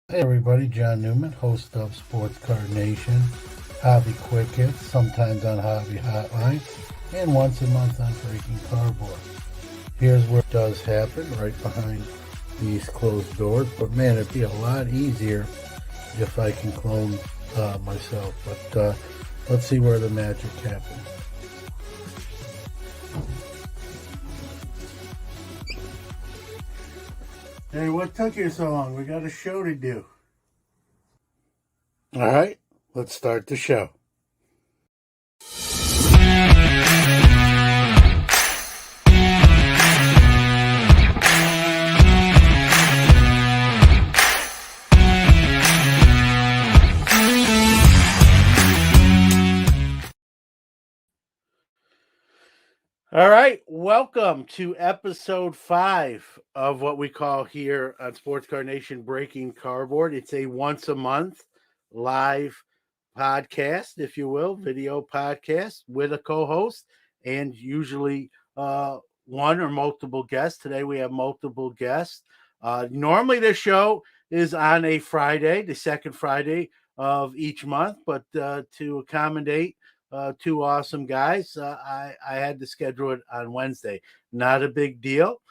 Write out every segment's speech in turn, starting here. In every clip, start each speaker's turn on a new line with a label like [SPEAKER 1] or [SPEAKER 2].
[SPEAKER 1] Hey everybody, John Newman, host of Sports Card Nation, Hobby Quick Hits, sometimes on Hobby Hotline, and once a month on Breaking Cardboard. Here's where it does happen, right behind these closed doors, but man, it'd be a lot easier if I can clone myself, but let's see where the magic happens. Hey, what took you so long? We got a show to do. All right, let's start the show. All right, welcome to episode 5 of what we call here on Sports Card Nation Breaking Cardboard. It's a once a month live podcast, if you will, video podcast with a co-host and usually one or multiple guests. Today we have multiple guests. Normally this show is on a Friday, the second Friday of each month, but to accommodate two awesome guys, I had to schedule it on Wednesday. Not a big deal.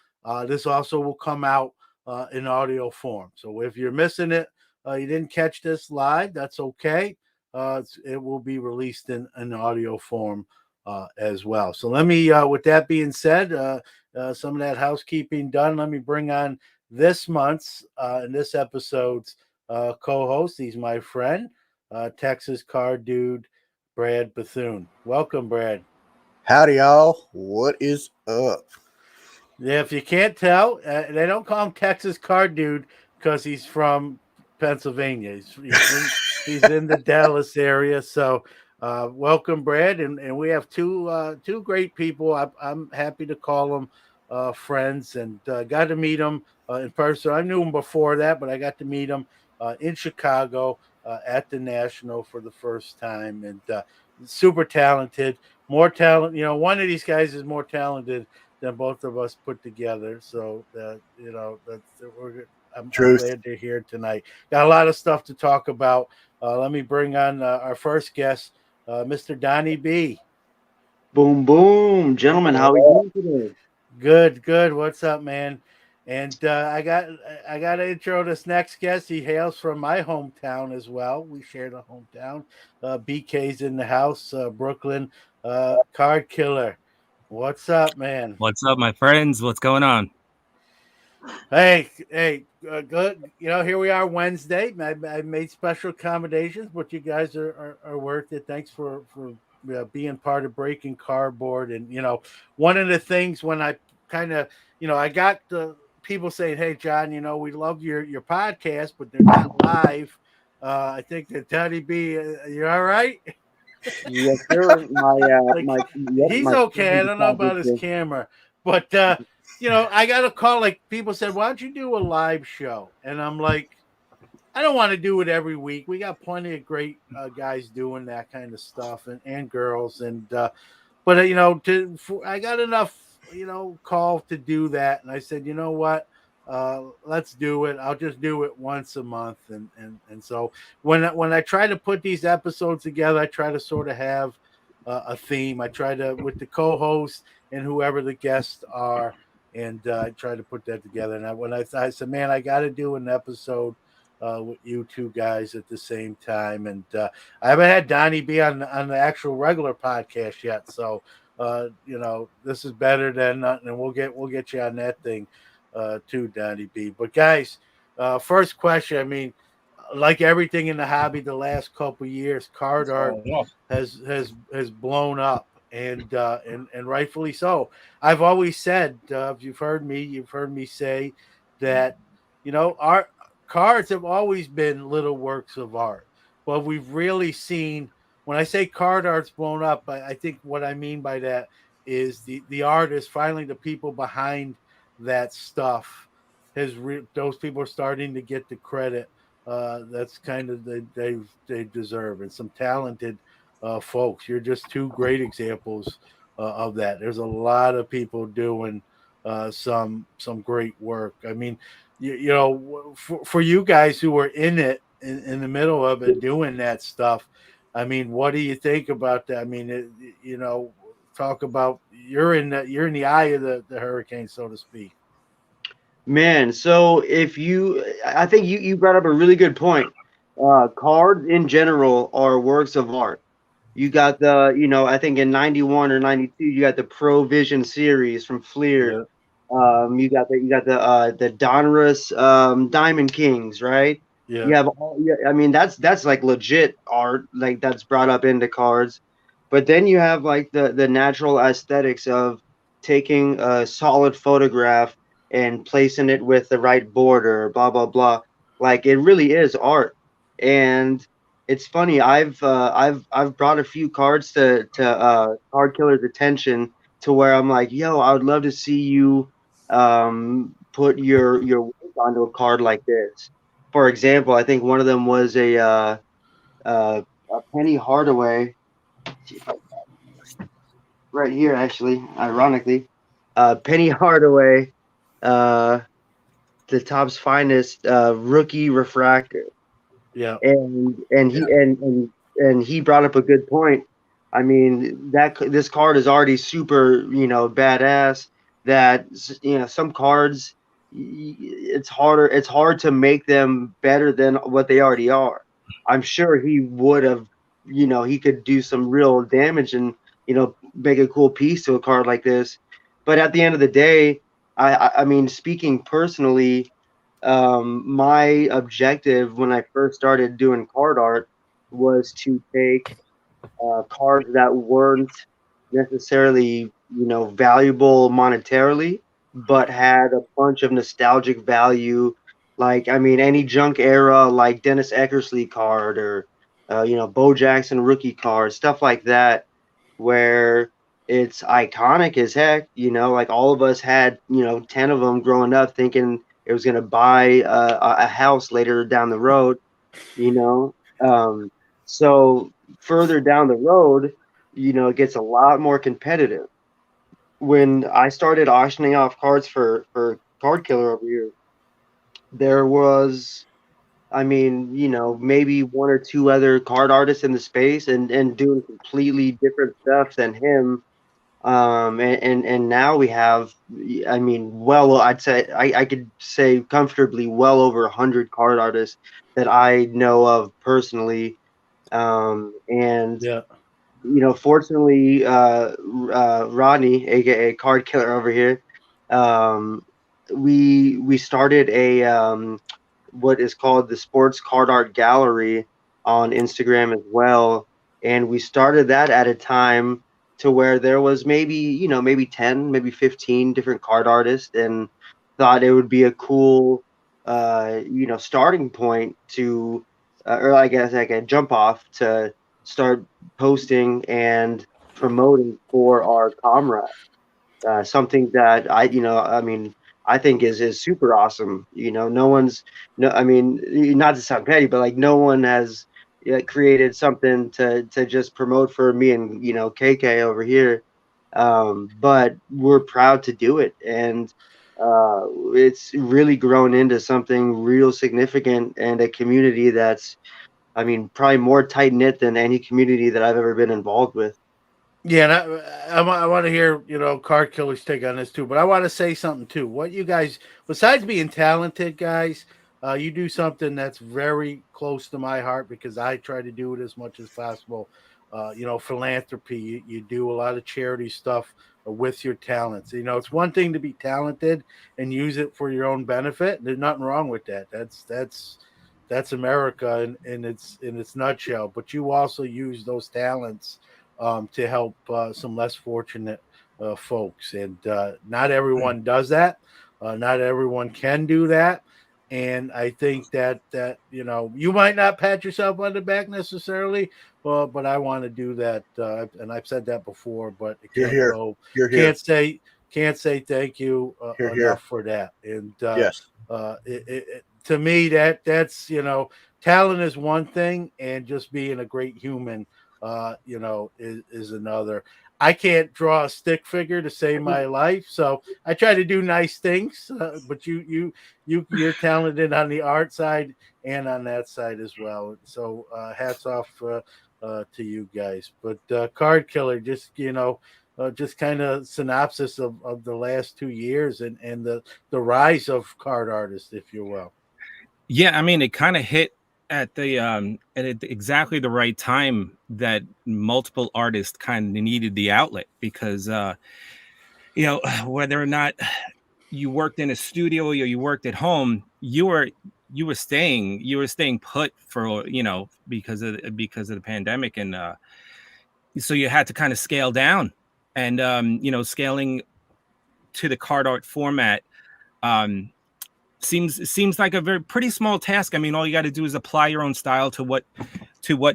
[SPEAKER 1] This also will come out in audio form. So if you're missing it, you didn't catch this live, that's okay. It will be released in audio form as well. So let me, with that being said, some of that housekeeping done, let me bring on this month's and this episode's co-host. He's my friend, Texas Card Dude, Brad Bethune. Welcome, Brad.
[SPEAKER 2] Howdy, y'all. What is up?
[SPEAKER 1] Yeah, if you can't tell, they don't call him Texas Card Dude because he's from Pennsylvania. He's in the Dallas area. So welcome, Brad. And we have two great people. I'm happy to call them friends, and got to meet them in person. I knew them before that, but I got to meet them in Chicago at the National for the first time. And super talented, more talent. You know, one of these guys is more talented than both of us put together. So I'm glad they're here tonight. Got a lot of stuff to talk about. Let me bring on our first guest, Mr. Donny B.
[SPEAKER 3] Boom, boom, gentlemen. How are we doing today?
[SPEAKER 1] Good. What's up, man? And I got to intro this next guest. He hails from my hometown as well. We share the hometown. BK's in the house. Brooklyn Card Killer. What's up, man?
[SPEAKER 4] What's up, my friends? What's going on?
[SPEAKER 1] Hey, good. You know, here we are Wednesday. I made special accommodations, but you guys are worth it. Thanks for being part of Breaking Cardboard. And, you know, one of the things when I kind of, you know, I got the people saying, hey, John, you know, we love your podcast, but they're not live. I think that Teddy B, you all right?
[SPEAKER 3] Yes, sir.
[SPEAKER 1] He's okay. I don't know about his camera, but you know, I got a call. Like people said, why don't you do a live show? And I'm like, I don't want to do it every week. We got plenty of great guys doing that kind of stuff, and girls. And but you know, I got enough, you know, call to do that. And I said, you know what? Let's do it. I'll just do it once a month, and so when I try to put these episodes together, I try to sort of have a theme. I try to, with the co-host and whoever the guests are, and I try to put that together. And when I said, man, I got to do an episode with you two guys at the same time, and I haven't had Donny be on the actual regular podcast yet, so you know, this is better than nothing, and we'll get you on that thing. To Donny B. But guys, first question. I mean, like everything in the hobby, the last couple years, card art has blown up, and rightfully so. I've always said, if you've heard me say that, you know, our cards have always been little works of art, but we've really seen. When I say card art's blown up, I think what I mean by that is the artists, finally the people behind that stuff those people are starting to get the credit that's kind of they deserve, and some talented folks. You're just two great examples of that. There's a lot of people doing some great work. I mean, you know, for you guys who were in it in the middle of it doing that stuff, I mean, what do you think about that? I mean, you know, talk about you're in the eye of the hurricane, so to speak.
[SPEAKER 3] Man, so I think you brought up a really good point. Cards in general are works of art. You got I think in 91 or 92, you got the Provision series from Fleer.
[SPEAKER 1] Yeah,
[SPEAKER 3] You got the Donruss Diamond Kings, right?
[SPEAKER 1] yeah,
[SPEAKER 3] You have all, yeah, I mean that's like legit art, like that's brought up into cards. But then you have like the natural aesthetics of taking a solid photograph and placing it with the right border, blah blah blah. Like it really is art. And it's funny. I've brought a few cards to Card Killer's attention to where I'm like, yo, I would love to see you put your work onto a card like this. For example, I think one of them was a Penny Hardaway right here, actually, ironically. Penny Hardaway, uh, the Topps Finest rookie refractor.
[SPEAKER 1] yeah,
[SPEAKER 3] And he brought up a good point. I mean, that this card is already super, badass. That some cards, it's hard to make them better than what they already are. I'm sure he would have, he could do some real damage and make a cool piece to a card like this. But at the end of the day, I mean, speaking personally, my objective when I first started doing card art was to take cards that weren't necessarily, valuable monetarily, but had a bunch of nostalgic value. Like, I mean, any junk era, like Dennis Eckersley card or, Bo Jackson rookie card, stuff like that, where it's iconic as heck. Like all of us had, 10 of them growing up thinking it was going to buy a house later down the road, you know. So further down the road, it gets a lot more competitive. When I started auctioning off cards for Card Killer over here, there was, I mean, maybe one or two other card artists in the space and doing completely different stuff than him. And now we have, I mean, well, I'd say I could say comfortably well over 100 card artists that I know of personally. And
[SPEAKER 1] yeah,
[SPEAKER 3] fortunately, Rodney, aka Card Killer over here, um, we started a what is called the Sports Card Art Gallery on Instagram as well, and we started that at a time to where there was maybe 10, maybe 15 different card artists, and thought it would be a cool starting point to or I guess like a jump off to start posting and promoting for our comrades. Something that I mean, I think is super awesome. No one's, no, I mean, not to sound petty, but like no one has created something to just promote for me and KK over here. But we're proud to do it, and it's really grown into something real significant and a community that's, I mean, probably more tight knit than any community that I've ever been involved with.
[SPEAKER 1] yeah. And I want to hear Card Killer's take on this too, but I want to say something too. What you guys, besides being talented, guys, you do something that's very close to my heart because I try to do it as much as possible. Philanthropy. You do a lot of charity stuff with your talents. It's one thing to be talented and use it for your own benefit. There's nothing wrong with that. That's America in its nutshell. But you also use those talents to help some less fortunate folks, and not everyone does that. Not everyone can do that. And I think that you might not pat yourself on the back necessarily, but I want to do that, and I've said that before. But it
[SPEAKER 2] You're
[SPEAKER 1] can't
[SPEAKER 2] here.
[SPEAKER 1] go,
[SPEAKER 2] You're here.
[SPEAKER 1] can't say thank you
[SPEAKER 2] Here, here.
[SPEAKER 1] enough for that. And
[SPEAKER 2] Yes.
[SPEAKER 1] to me, that's talent is one thing, and just being a great human, is another. I can't draw a stick figure to save my life, so I try to do nice things. But you're talented on the art side and on that side as well. So hats off to you guys. But Card Killer, just kind of synopsis of the last 2 years and the rise of card artists, if you will.
[SPEAKER 4] Yeah, I mean, it kind of hit at exactly the right time that multiple artists kind of needed the outlet because whether or not you worked in a studio or you worked at home, you were staying put for because of the pandemic, and so you had to kind of scale down, and scaling to the card art format um seems like a pretty small task. I mean, all you got to do is apply your own style to what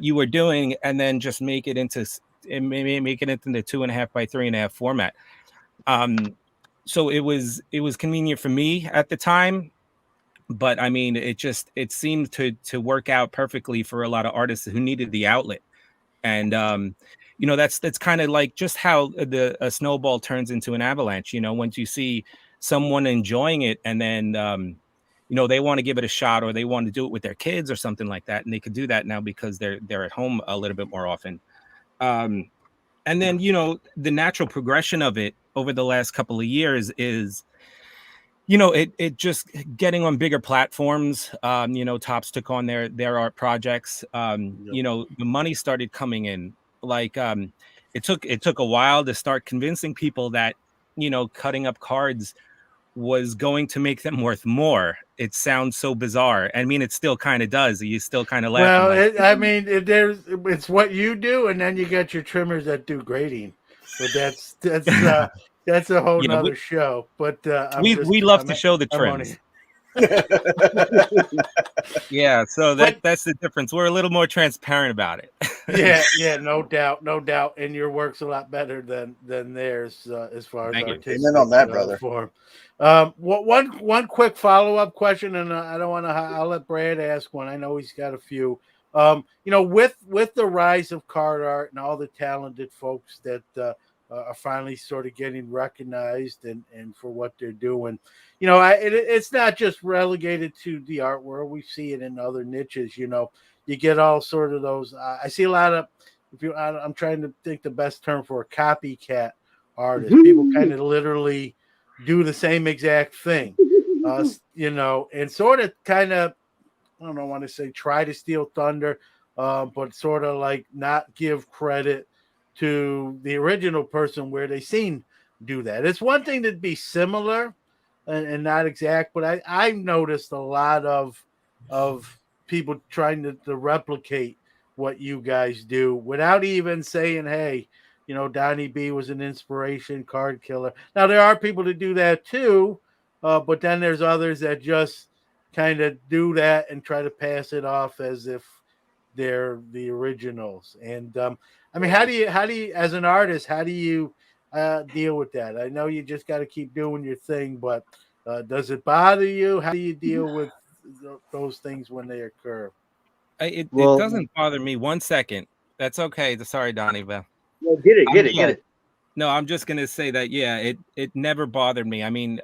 [SPEAKER 4] you were doing, and then just make it into the 2.5 by 3.5 format. So it was convenient for me at the time, but I mean, it seemed to work out perfectly for a lot of artists who needed the outlet. And that's kind of like just how a snowball turns into an avalanche. Once you see someone enjoying it, and then they want to give it a shot, or they want to do it with their kids or something like that, and they could do that now because they're at home a little bit more often. And then the natural progression of it over the last couple of years is it just getting on bigger platforms. Topps took on their art projects. The money started coming in. Like it took a while to start convincing people that cutting up cards was going to make them worth more. It sounds so bizarre. I mean, it still kind of does. You still kind of laugh.
[SPEAKER 1] Well, it's what you do, and then you got your trimmers that do grading. But that's a whole nother show. But
[SPEAKER 4] we love to show the trims. Yeah, so that's the difference. We're a little more transparent about it.
[SPEAKER 1] yeah, no doubt. And your work's a lot better than theirs as far as artistic.
[SPEAKER 2] Amen on that, brother.
[SPEAKER 1] Form. One quick follow-up question, and I don't want to. I'll let Brad ask one. I know he's got a few. With the rise of card art and all the talented folks that are finally sort of getting recognized and for what they're doing. It's not just relegated to the art world. We see it in other niches. You get all sort of those. I see a lot of. I'm trying to think the best term for a copycat artist. People kind of literally do the same exact thing, and sort of kind of. I don't want to say try to steal thunder, but sort of like not give credit to the original person where they seen do that. It's one thing to be similar and not exact, but I've noticed a lot of people trying to replicate what you guys do without even saying, hey, Donny B was an inspiration, Card Killer. Now there are people that do that too, but then there's others that just kind of do that and try to pass it off as if they're the originals. And I mean, how do you, as an artist, how do you deal with that? I know you just got to keep doing your thing, but does it bother you? How do you deal with those things when they occur?
[SPEAKER 4] It doesn't bother me 1 second. That's okay. Sorry, Donny. Well,
[SPEAKER 3] get it.
[SPEAKER 4] No, I'm just gonna say that. Yeah, it never bothered me. I mean,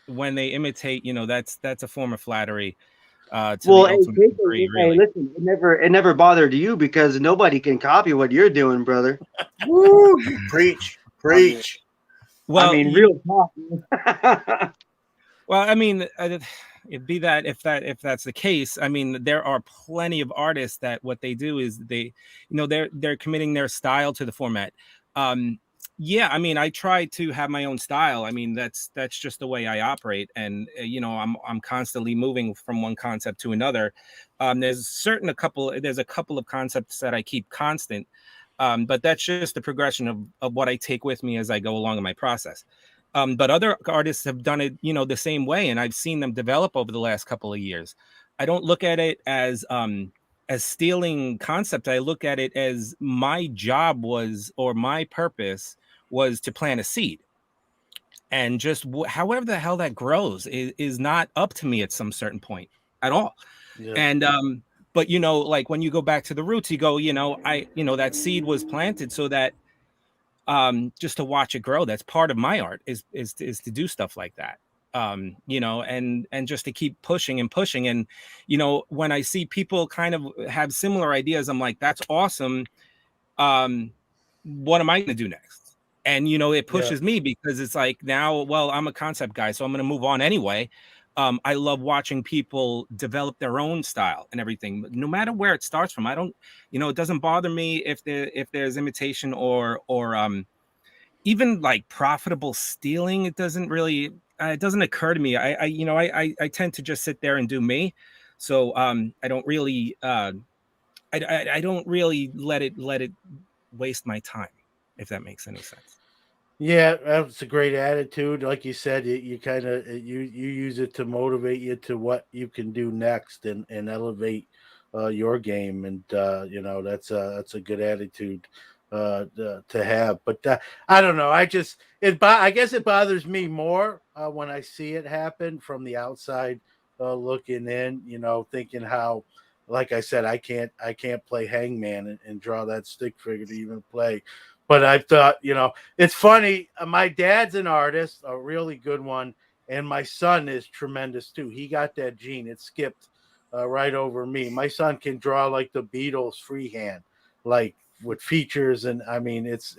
[SPEAKER 4] when they imitate, that's a form of flattery. Listen,
[SPEAKER 3] it never bothered you because nobody can copy what you're doing, brother.
[SPEAKER 2] Woo, preach.
[SPEAKER 4] Well,
[SPEAKER 3] I mean, real talk.
[SPEAKER 4] Well, I mean, if that's the case, I mean, there are plenty of artists that what they do is they're committing their style to the format. Yeah, I mean, I try to have my own style. I mean, that's just the way I operate, and I'm constantly moving from one concept to another. There's a couple of concepts that I keep constant, but that's just the progression of what I take with me as I go along in my process. But other artists have done it, the same way, and I've seen them develop over the last couple of years. I don't look at it as stealing concept. I look at it as my job was, or my purpose was, to plant a seed, and just however the hell that grows is not up to me at some certain point at all. Yeah. And but like when you go back to the roots, you go, that seed was planted so that just to watch it grow. That's part of my art is to do stuff like that. You know, and just to keep pushing and pushing. And, you know, when I see people kind of have similar ideas, I'm like, that's awesome. What am I going to do next? And, you know, it pushes me because it's like now, well, I'm a concept guy, so I'm going to move on anyway. I love watching people develop their own style and everything, no matter where it starts from. I don't, you know, it doesn't bother me if there's imitation or even like profitable stealing. It doesn't really, it doesn't occur to me. I tend to just sit there and do me. So I don't really, I don't really let it waste my time, if that makes any sense.
[SPEAKER 1] Yeah, that's a great attitude. Like you said, you kind of you use it to motivate you to what you can do next and elevate your game. And you know, that's a good attitude to have. But I don't know. I guess it bothers me more when I see it happen from the outside looking in. You know, thinking how, like I said, I can't play hangman and draw that stick figure to even play. But I thought, you know, it's funny. My dad's an artist, a really good one, and my son is tremendous too. He got that gene. It skipped right over me. My son can draw like the Beatles freehand, like with features, and I mean, it's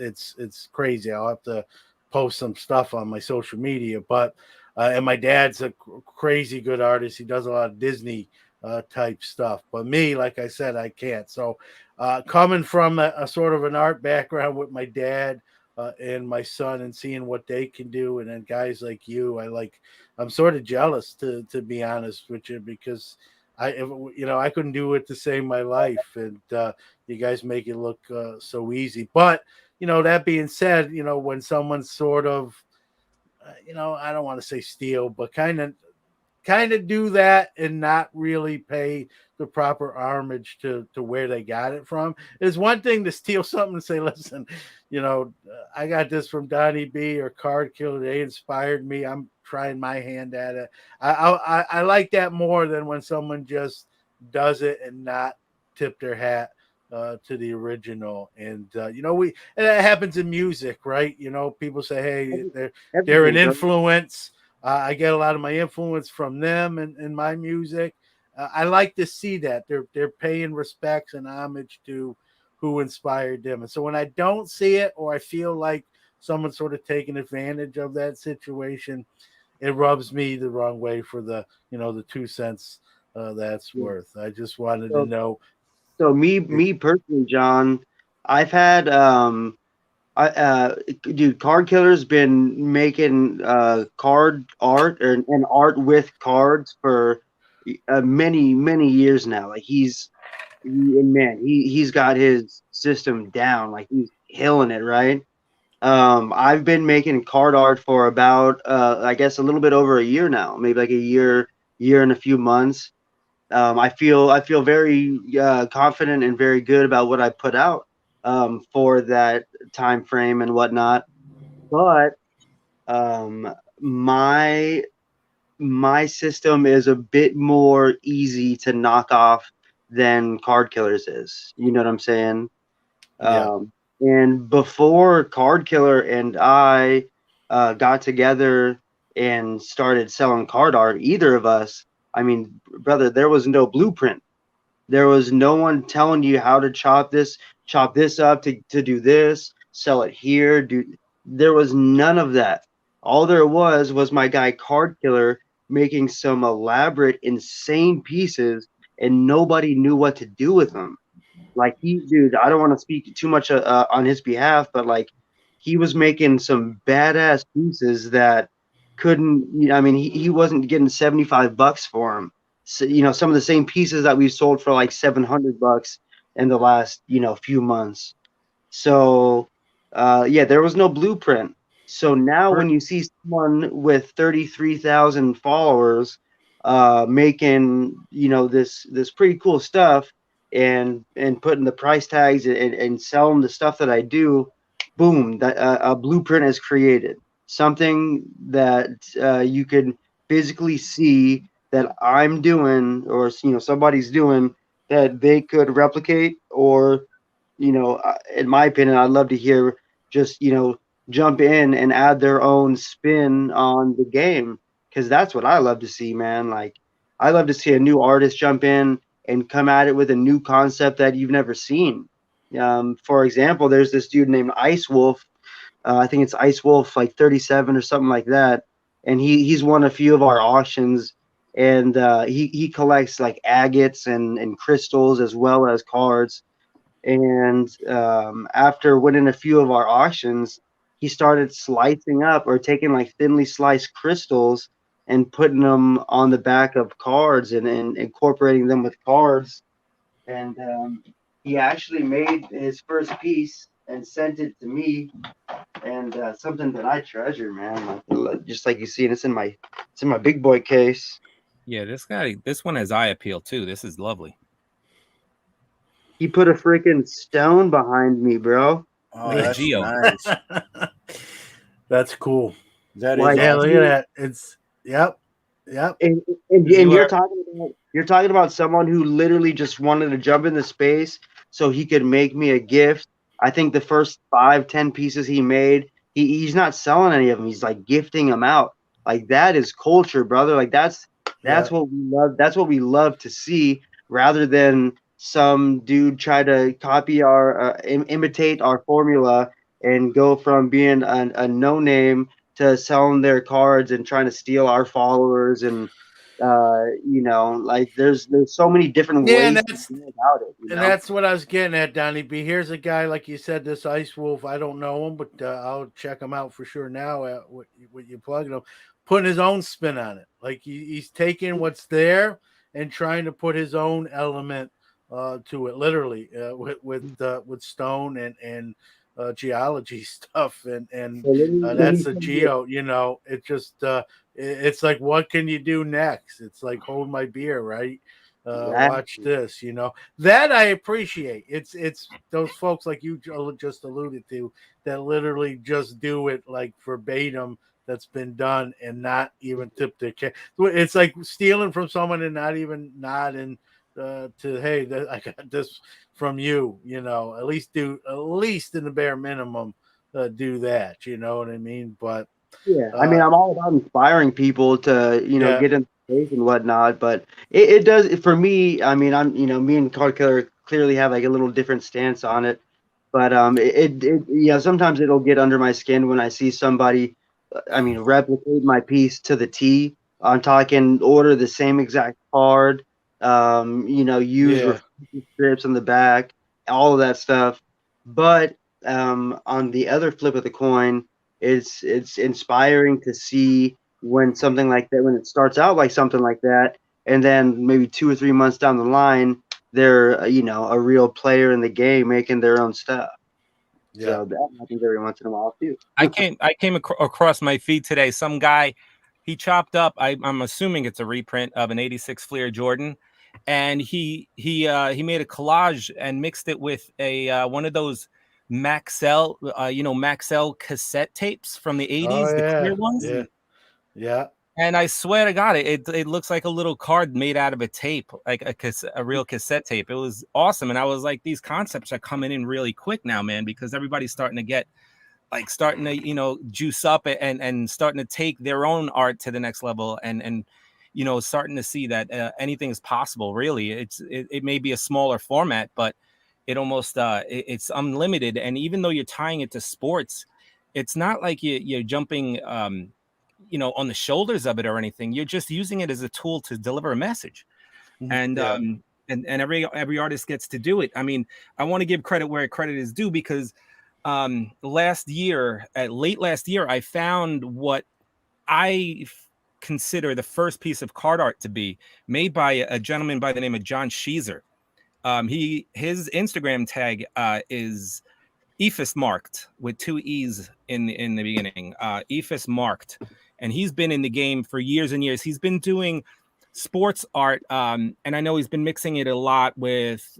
[SPEAKER 1] crazy. I'll have to post some stuff on my social media. But and my dad's a crazy good artist. He does a lot of Disney type stuff. But me, like I said, I can't. So coming from a sort of an art background with my dad and my son and seeing what they can do, and then guys like you, I'm sort of jealous to be honest with you, because I couldn't do it to save my life, and you guys make it look so easy. But you know, that being said, you know, when someone's sort of I don't want to say steal, but kind of do that and not really pay the proper homage to where they got it from. It's one thing to steal something and say, listen, I got this from Donny B or Card Killer. They inspired me. I'm trying my hand at it. I like that more than when someone just does it and not tip their hat to the original. And and that happens in music, right? People say, hey, they're an influence. I get a lot of my influence from them and my music. I like to see that they're paying respects and homage to who inspired them. And so when I don't see it, or I feel like someone's sort of taking advantage of that situation, it rubs me the wrong way for the 2 cents that's worth. I just wanted to know.
[SPEAKER 3] So me personally, John, I've had dude, Card Killer's been making card art and art with cards for many years now. Like he's got his system down. Like he's killing it, right? I've been making card art for about I guess a little bit over a year now, maybe like a year and a few months. I feel very confident and very good about what I put out for that time frame and whatnot. But my system is a bit more easy to knock off than Card Killer's is. You know what I'm saying?
[SPEAKER 1] Yeah.
[SPEAKER 3] And before Card Killer and I got together and started selling card art, either of us, I mean, brother, there was no blueprint. There was no one telling you how to chop this up to do this, sell it here. There was none of that. All there was my guy Card Killer making some elaborate, insane pieces, and nobody knew what to do with them. Like dude, I don't want to speak too much on his behalf, but like he was making some badass pieces that couldn't. I mean, he wasn't getting $75 for them. So, some of the same pieces that we sold for like $700 in the last few months. So there was no blueprint. So now when you see someone with 33,000 followers making this pretty cool stuff and putting the price tags and selling the stuff that I do, boom, that a blueprint is created. Something that you can physically see that I'm doing, or somebody's doing, that they could replicate. Or in my opinion, I'd love to hear just jump in and add their own spin on the game, because that's what I love to see, man. Like, I love to see a new artist jump in and come at it with a new concept that you've never seen. For example, there's this dude named Ice Wolf. I think it's Ice Wolf like 37 or something like that, and he's won a few of our auctions, and he collects like agates and crystals as well as cards. And after winning a few of our auctions, he started slicing up or taking like thinly sliced crystals and putting them on the back of cards and incorporating them with cards. And he actually made his first piece and sent it to me. And something that I treasure, man. Like, just like you see, it's in my big boy case.
[SPEAKER 4] Yeah, this one has eye appeal too. This is lovely.
[SPEAKER 3] He put a freaking stone behind me, bro.
[SPEAKER 2] Oh, that's
[SPEAKER 4] Geo.
[SPEAKER 2] nice.
[SPEAKER 1] That's cool.
[SPEAKER 2] That
[SPEAKER 3] Like,
[SPEAKER 2] is
[SPEAKER 1] Yeah,
[SPEAKER 2] awesome.
[SPEAKER 1] look at that. It's yep.
[SPEAKER 3] And you're talking about someone who literally just wanted to jump into space so he could make me a gift. I think the first 5-10 pieces he made, he's not selling any of them. He's like gifting them out. Like, that is culture, brother. Like, that's what we love. That's what we love to see, rather than some dude try to copy our imitate our formula and go from being a no name to selling their cards and trying to steal our followers. And like, there's so many different
[SPEAKER 1] Yeah, and
[SPEAKER 3] ways to go about it,
[SPEAKER 1] And that's what I was getting at, Donny B. Here's a guy, like you said, this Ice Wolf. I don't know him, but I'll check him out for sure now. What you plugging him, putting his own spin on it. Like, he's taking what's there and trying to put his own element to it, literally with stone and geology stuff, and that's the geo. It just it's like, what can you do next? It's like, hold my beer, right? Watch this, that I appreciate. It's those folks like you just alluded to that literally just do it like verbatim that's been done and not even tip their cap. It's like stealing from someone and not even nodding to, hey, I got this from you. At least in the bare minimum, do that. You know what I mean? But
[SPEAKER 3] yeah, I mean, I'm all about inspiring people to get in space and whatnot, but it does for me. I mean, me and KardKiller clearly have like a little different stance on it, but sometimes it'll get under my skin when I see somebody, replicate my piece to the T. I'm talking order the same exact card, use reflective strips on the back, all of that stuff. But on the other flip of the coin, it's inspiring to see when something like that, when it starts out like something like that, and then maybe 2 or 3 months down the line, they're a real player in the game making their own stuff. Yeah. So that happens every once in a while too.
[SPEAKER 4] I came across my feed today. Some guy, he chopped up. I'm assuming it's a reprint of an '86 Fleer Jordan, and he made a collage and mixed it with a one of those Maxell, Maxell cassette tapes from the '80s, the clear ones.
[SPEAKER 1] Yeah.
[SPEAKER 4] And I swear to God, it looks like a little card made out of a tape, like a real cassette tape. It was awesome. And I was like, these concepts are coming in really quick now, man, because everybody's starting to juice up and starting to take their own art to the next level and starting to see that anything is possible. Really, it may be a smaller format, but it almost it's unlimited. And even though you're tying it to sports, it's not like you're jumping on the shoulders of it or anything. You're just using it as a tool to deliver a message. And every artist gets to do it. I mean, I want to give credit where credit is due, because late last year, I found what I consider the first piece of card art to be made by a gentleman by the name of John Sheezer. His Instagram tag is Ephes marked with 2 E's in the beginning. Ephes marked, and he's been in the game for years and years. He's been doing sports art, and I know he's been mixing it a lot with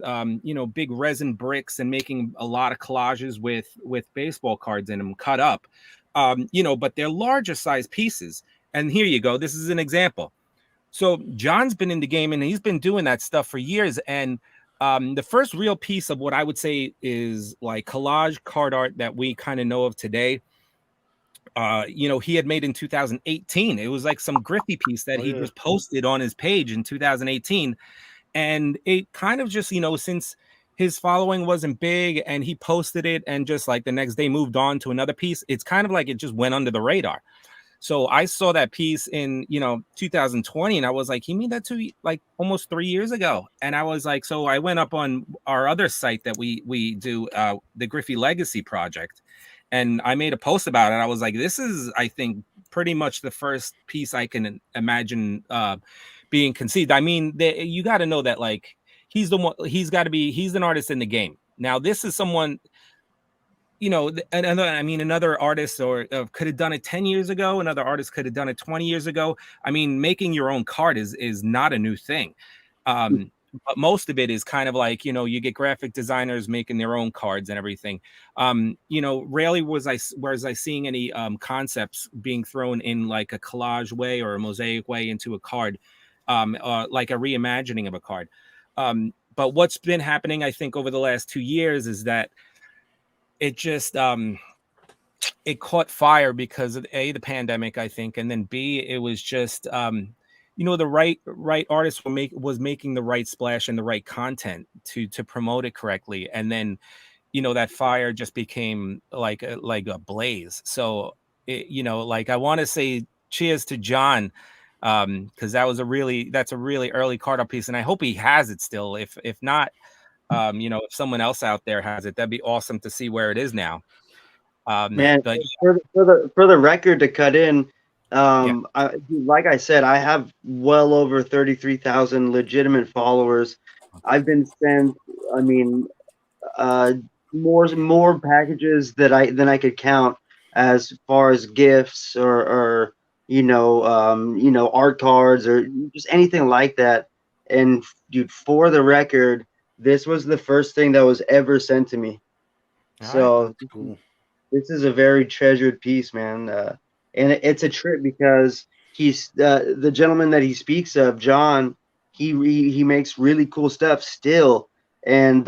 [SPEAKER 4] big resin bricks and making a lot of collages with baseball cards in them cut up, but they're larger size pieces. And here you go, this is an example. So John's been in the game and he's been doing that stuff for years, and the first real piece of what I would say is like collage card art that we kind of know of today. He had made in 2018. It was like some Griffey piece that he just posted on his page in 2018. And it kind of just, since his following wasn't big and he posted it and just like the next day moved on to another piece, it's kind of like it just went under the radar. So I saw that piece in, 2020, and I was like, he made that to like almost 3 years ago. And I was like, so I went up on our other site that we do, the Griffey Legacy Project, and I made a post about it. I was like, this is, I think, pretty much the first piece I can imagine being conceived. I mean, you got to know that like he's an artist in the game. Now, this is someone, another artist could have done it 10 years ago. Another artist could have done it 20 years ago. I mean, making your own card is not a new thing. But most of it is kind of like, you get graphic designers making their own cards and everything. Rarely was I seeing any concepts being thrown in like a collage way or a mosaic way into a card, like a reimagining of a card. But what's been happening, I think, over the last 2 years is that it just it caught fire because of the pandemic, I think, and then B, it was just the right artist was making the right splash and the right content to promote it correctly, and then that fire just became like a blaze. So I want to say cheers to John, because that's a really early card art piece, and I hope he has it still. If not, if someone else out there has it, that'd be awesome to see where it is now.
[SPEAKER 3] Man, but for the record to cut in, like I said, I have well over 33,000 legitimate followers. I've been sent, more packages than I could count as far as gifts or art cards or just anything like that. And dude, for the record, this was the first thing that was ever sent to me. So cool. This is a very treasured piece, man. And it's a trip because he's the gentleman that he speaks of, John. He makes really cool stuff still. And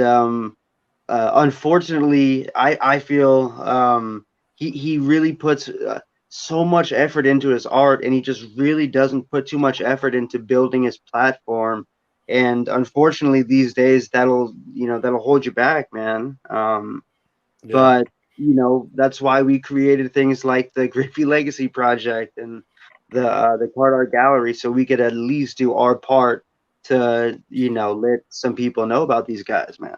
[SPEAKER 3] unfortunately, I feel he really puts so much effort into his art, and he just really doesn't put too much effort into building his platform. And unfortunately, these days that'll hold you back, man. But that's why we created things like the Griffey Legacy Project and the Card Art Gallery, so we could at least do our part to let some people know about these guys, man.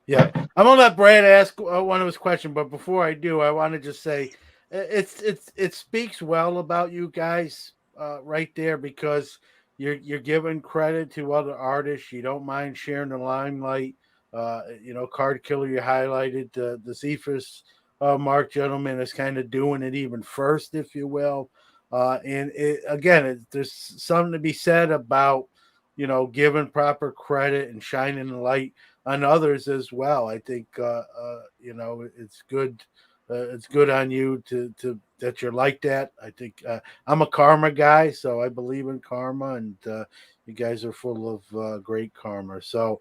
[SPEAKER 1] Yeah, I'm gonna let Brad ask one of his questions, but before I do, I want to just say it speaks well about you guys right there, because you're giving credit to other artists. You don't mind sharing the limelight. Card Killer, you highlighted the Cephas Mark gentleman is kind of doing it even first, if you will. And there's something to be said about giving proper credit and shining the light on others as well. I think it's good. It's good on you to that you're like that. I think I'm a karma guy, so I believe in karma, and you guys are full of great karma. So,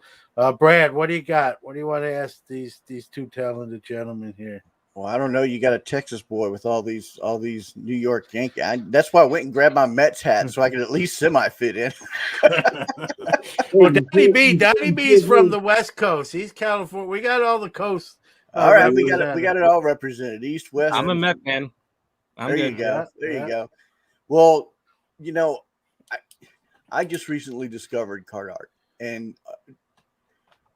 [SPEAKER 1] Brad, what do you got? What do you want to ask these two talented gentlemen here?
[SPEAKER 2] Well, I don't know. You got a Texas boy with all these New York Yankee. That's why I went and grabbed my Mets hat so I could at least semi fit in.
[SPEAKER 1] Well, Donny B's from the West Coast. He's California. We got all the coast.
[SPEAKER 2] All right, we got it all represented. East, West.
[SPEAKER 4] I'm a Met fan.
[SPEAKER 2] There you go. You go. Well, I just recently discovered card art, and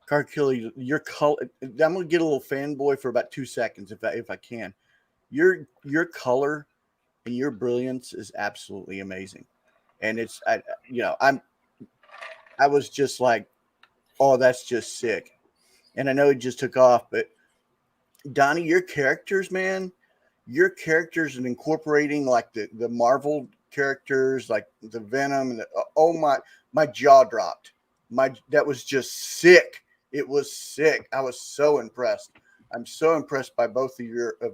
[SPEAKER 2] Card Killer, your color. I'm gonna get a little fanboy for about 2 seconds if I can. Your color and your brilliance is absolutely amazing, and I was just like, oh, that's just sick, and I know it just took off, but Donny, your characters, man, and incorporating like the Marvel characters, like the Venom, and my jaw dropped. That was just sick. It was sick. I was so impressed. I'm so impressed by both of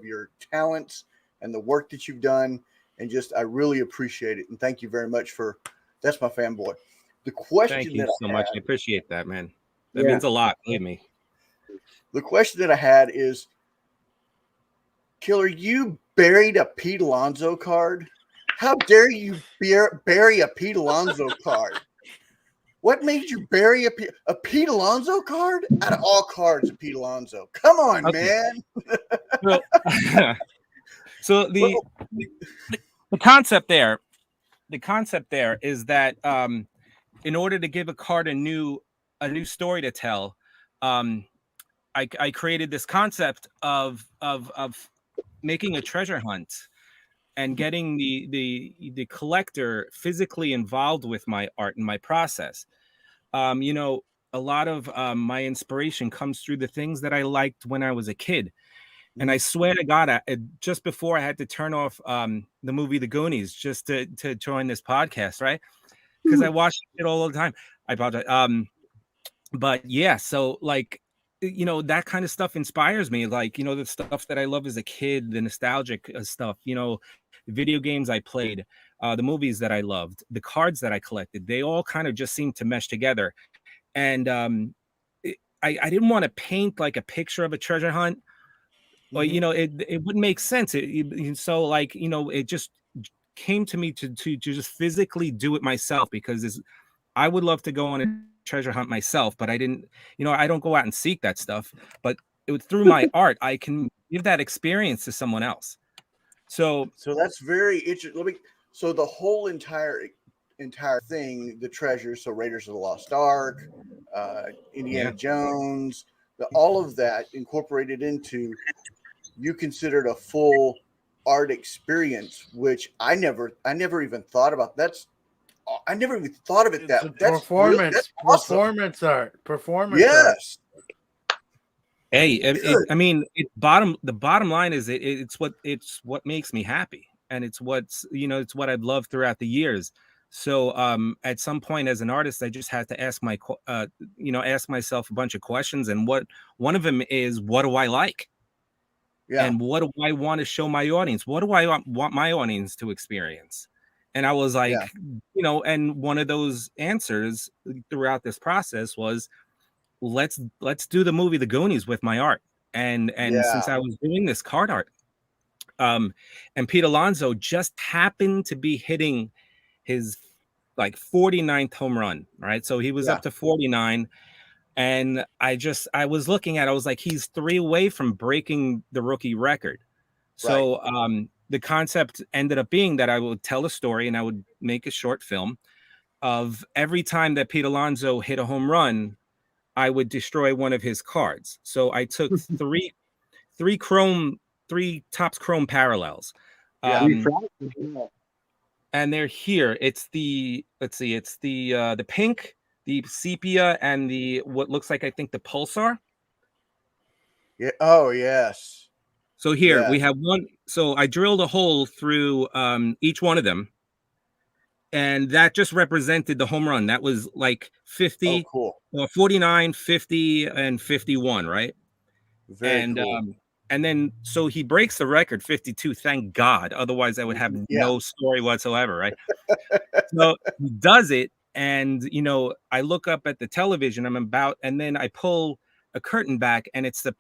[SPEAKER 2] your talents and the work that you've done, and I really appreciate it. And thank you very much that's my fanboy. The question.
[SPEAKER 4] Thank you so much. I appreciate that, man. That means a lot, believe me.
[SPEAKER 2] The question that I had is, Killer, you buried a Pete Alonso card? How dare you bury a Pete Alonso card? What made you bury a Pete Alonso card? Out of all cards, a Pete Alonso. Come on, man.
[SPEAKER 4] Well, so the concept there is that in order to give a card a new story to tell, I created this concept of making a treasure hunt and getting the collector physically involved with my art and my process. You know, a lot of my inspiration comes through the things that I liked when I was a kid. And I swear to God, just before I had to turn off the movie The Goonies just to join this podcast, right? Because I watched it all the time. I apologize. But yeah, so like, you know, that kind of stuff inspires me. Like, you know, the stuff that I love as a kid, the nostalgic stuff, you know, the video games I played, the movies that I loved, the cards that I collected, they all kind of just seemed to mesh together. And I didn't want to paint like a picture of a treasure hunt. Or, you know, it wouldn't make sense. So like, you know, it just came to me to just physically do it myself, because I would love to go on a treasure hunt myself, but I didn't, you know, I don't go out and seek that stuff, but through my art, I can give that experience to someone else. So
[SPEAKER 2] that's very interesting. So the whole entire thing, the treasures, so Raiders of the Lost Ark, Indiana Jones, all of that incorporated into, you considered a full art experience, which I never even thought about. I never even thought of it that way. That's
[SPEAKER 1] performance art. Performance
[SPEAKER 2] yes.
[SPEAKER 1] art.
[SPEAKER 4] Hey, the bottom line is it's what makes me happy, and it's what's, you know, it's what I've loved throughout the years. So at some point as an artist, I just had to ask myself a bunch of questions, and one of them is, what do I like? Yeah. And what do I want to show my audience? What do I want my audience to experience? And I was like, you know, and one of those answers throughout this process was, let's do the movie The Goonies with my art. And since I was doing this card art, and Pete Alonso just happened to be hitting his like 49th home run, right? So he was up to 49. And I was looking at it, I was like, he's 3 away from breaking the rookie record. So the concept ended up being that I would tell a story and I would make a short film of every time that Pete Alonso hit a home run, I would destroy one of his cards. So I took three Topps Chrome parallels. And they're here. It's the pink, the sepia, and the what looks like, I think, the pulsar.
[SPEAKER 2] Yeah. Oh yes.
[SPEAKER 4] So here we have one. So I drilled a hole through each one of them, and that just represented the home run. That was like 50, 49, 50, and 51, right?
[SPEAKER 2] Very cool.
[SPEAKER 4] And then so he breaks the record, 52. Thank God. Otherwise, I would have no story whatsoever, right? So he does it. And, you know, I look up at the television, and then I pull a curtain back, and it's the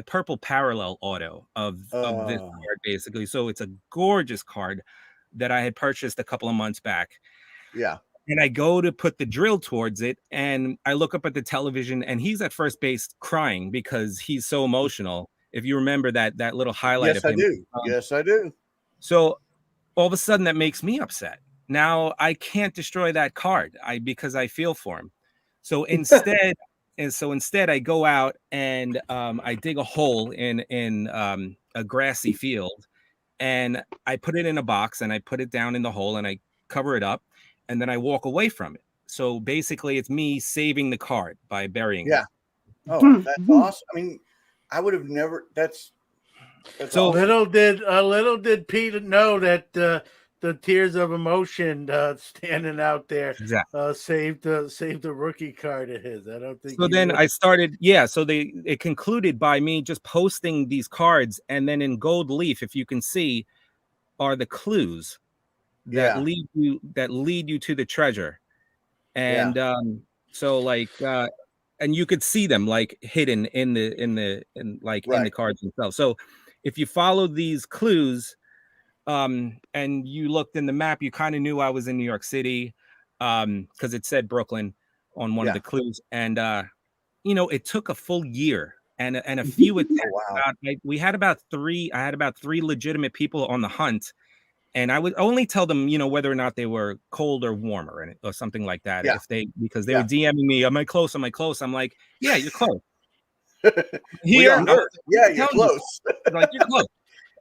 [SPEAKER 4] purple parallel auto of this card, basically. So it's a gorgeous card that I had purchased a couple of months back.
[SPEAKER 2] Yeah.
[SPEAKER 4] And I go to put the drill towards it, and I look up at the television, and he's at first base crying because he's so emotional. If you remember that little highlight of him.
[SPEAKER 2] Yes, I do.
[SPEAKER 4] So all of a sudden that makes me upset. Now I can't destroy that card because I feel for him. So instead, I go out and I dig a hole in a grassy field, and I put it in a box, and I put it down in the hole, and I cover it up, and then I walk away from it. So basically, it's me saving the card by burying it.
[SPEAKER 2] Oh, that's awesome. I mean, I would have never. That's
[SPEAKER 1] so awesome. Little did Pete know that the tears of emotion standing out there saved the rookie card of his. I don't think.
[SPEAKER 4] So then I started. So it concluded by me just posting these cards, and then in gold leaf, if you can see, are the clues that lead you to the treasure. And so like and you could see them like hidden in the cards themselves. So if you followed these clues, and you looked in the map, you kind of knew I was in New York City, because it said Brooklyn on one of the clues. And it took a full year and a few attempts. We had about three. I had about 3 legitimate people on the hunt, and I would only tell them, whether or not they were cold or warmer or something like that.
[SPEAKER 2] Yeah.
[SPEAKER 4] Because they were DMing me, am I close? Am I close? I'm like, yeah, you're close.
[SPEAKER 2] You're close.
[SPEAKER 4] Like, you're close.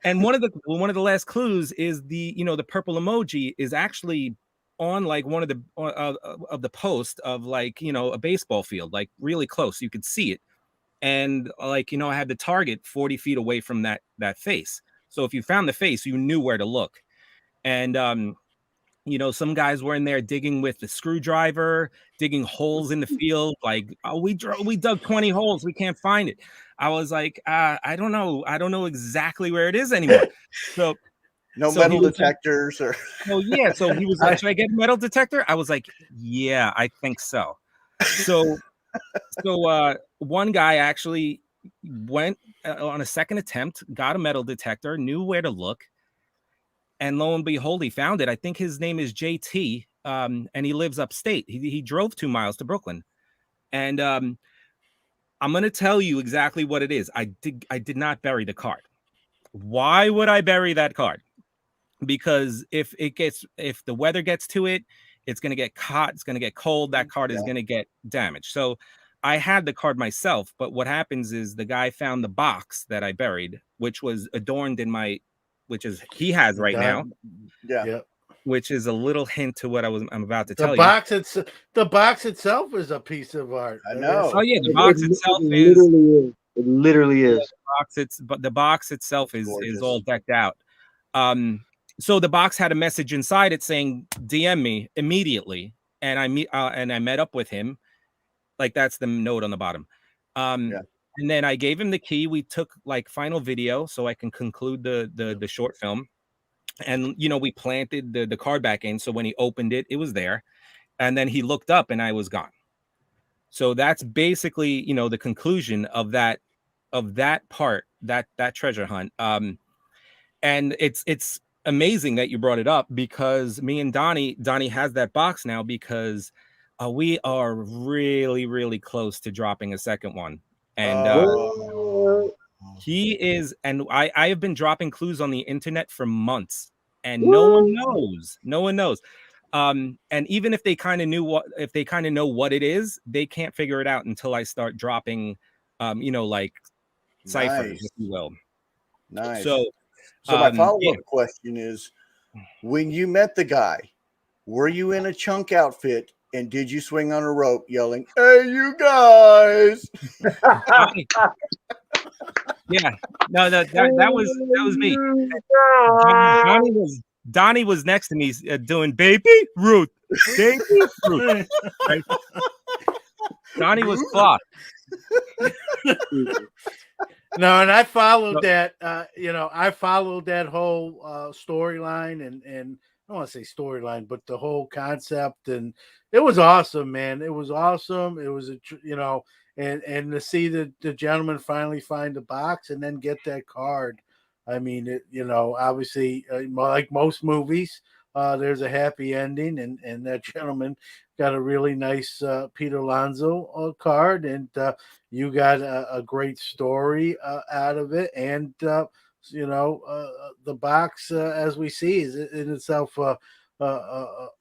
[SPEAKER 4] And one of the last clues is the purple emoji is actually on like one of the of the post of like a baseball field, like really close. You could see it, and like I had the target 40 feet away from that face. So if you found the face, you knew where to look. And some guys were in there digging with the screwdriver, digging holes in the field. Like, oh, we dug 20 holes, we can't find it. I was like, I don't know exactly where it is anymore. So
[SPEAKER 2] metal detectors or.
[SPEAKER 4] Oh yeah. So he was like, should I get a metal detector? I was like, yeah, I think so. So one guy actually went on a second attempt, got a metal detector, knew where to look. And lo and behold, he found it. I think his name is JT, and he lives upstate. He drove 2 miles to Brooklyn. And I'm going to tell you exactly what it is. I did not bury the card. Why would I bury that card? Because if the weather gets to it, it's going to get hot. It's going to get cold. That card is going to get damaged. So I had the card myself. But what happens is the guy found the box that I buried, which was adorned in which is he has right now.
[SPEAKER 2] Yeah.
[SPEAKER 4] Which is a little hint to what I'm about to tell you.
[SPEAKER 1] The box itself is a piece of art.
[SPEAKER 2] I know.
[SPEAKER 4] Oh yeah, the box itself
[SPEAKER 3] It literally is.
[SPEAKER 4] The box itself is all decked out. So the box had a message inside it saying DM me immediately, and I met up with him. Like, that's the note on the bottom. And then I gave him the key. We took like final video so I can conclude the short film. And we planted the card back in, so when he opened it, it was there. And then he looked up and I was gone. So that's basically the conclusion of that part, that treasure hunt. And it's amazing that you brought it up, because me and Donny has that box now, because we are really, really close to dropping a second one. And he is, and I have been dropping clues on the internet for months, and no one knows. And even if they kind of know what it is, they can't figure it out until I start dropping, like ciphers, if you will.
[SPEAKER 2] Nice. So my follow-up question is, when you met the guy, were you in a chunk outfit? And did you swing on a rope yelling, "Hey, you guys"?
[SPEAKER 4] Yeah, no, that was me. Donny was next to me doing Baby Ruth. Right? Donny was clocked.
[SPEAKER 1] No, and I followed that. I followed that whole storyline, and I don't want to say storyline, but the whole concept, and it was awesome, man. It was awesome. It was and to see the gentleman finally find the box and then get that card. I mean, obviously, like most movies, there's a happy ending, and that gentleman got a really nice Peter Alonso card, and you got a great story out of it, and the box, as we see, is in itself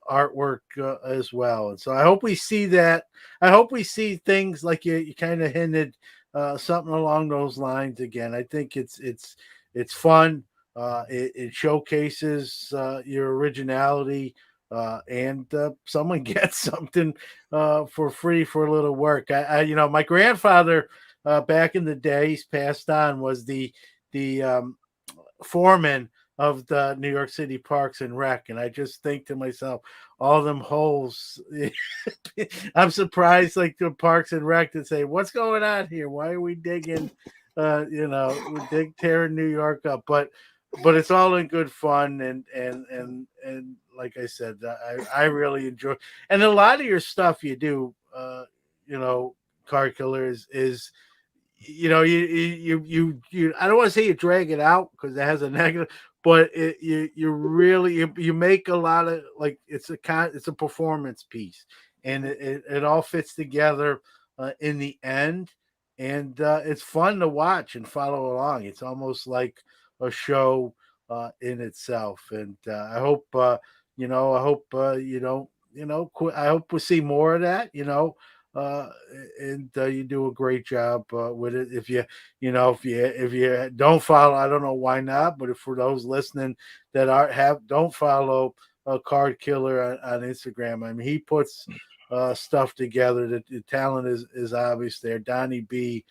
[SPEAKER 1] artwork as well. And so I hope we see that. I hope we see things like you kind of hinted, something along those lines again. I think it's fun. It showcases your originality, and someone gets something for free for a little work. My grandfather back in the day, he's passed on, was the foreman of the New York City Parks and Rec, and I just think to myself, all them holes. I'm surprised, like the Parks and Rec, to say, what's going on here? Why are we digging? We tearing New York up, but it's all in good fun, and like I said, I really enjoy, and a lot of your stuff you do, Card Killer is you know, you I don't want to say you drag it out because it has a negative, but you really you make a lot of, like, it's a performance piece, and it all fits together in the end, and it's fun to watch and follow along. It's almost like a show in itself, and I hope I hope I hope we see more of that. Uh, and you do a great job with it. If you don't follow, I don't know why not, but if for those listening that don't follow Card Killer on Instagram, I mean, he puts stuff together. The talent is obvious there. Donny B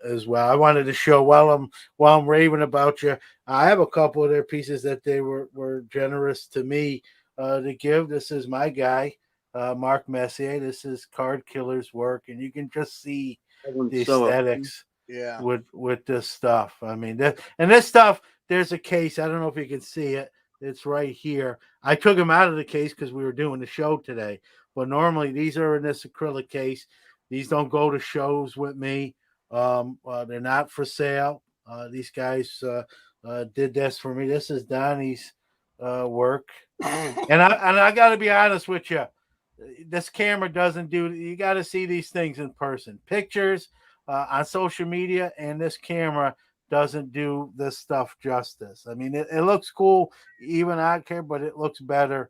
[SPEAKER 1] as well. I wanted to show while I'm raving about you, I have a couple of their pieces that they were generous to me to give. This is my guy. Mark Messier. This is Card Killer's work, and you can just see the aesthetics with this stuff. I mean, this stuff, there's a case. I don't know if you can see it. It's right here. I took them out of the case because we were doing the show today. But normally these are in this acrylic case. These don't go to shows with me. They're not for sale. These guys did this for me. This is Donnie's work, and I got to be honest with you. This camera doesn't do. You got to see these things in person. Pictures on social media, and this camera doesn't do this stuff justice. I mean, it looks cool even on camera, but it looks better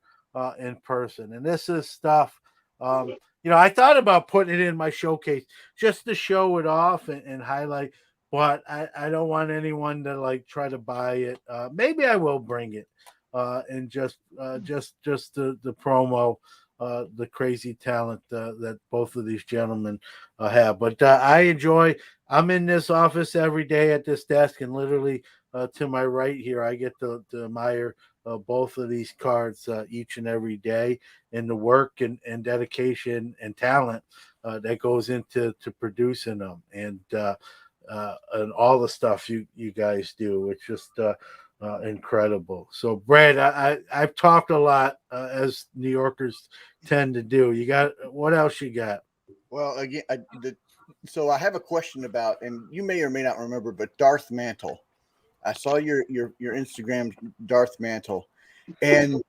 [SPEAKER 1] in person. And this is stuff. I thought about putting it in my showcase just to show it off and highlight, but I don't want anyone to like try to buy it. Maybe I will bring it and just the promo. The crazy talent that both of these gentlemen have. But I'm in this office every day at this desk, and literally to my right here, I get to admire both of these cards each and every day, and the work and dedication and talent that goes into producing them, and all the stuff you guys do. It's just incredible. So, Brad, I've talked a lot as New Yorkers tend to do. What else you got?
[SPEAKER 2] Well, again, so I have a question about, and you may or may not remember, but Darth Mantle. I saw your Instagram, Darth Mantle, and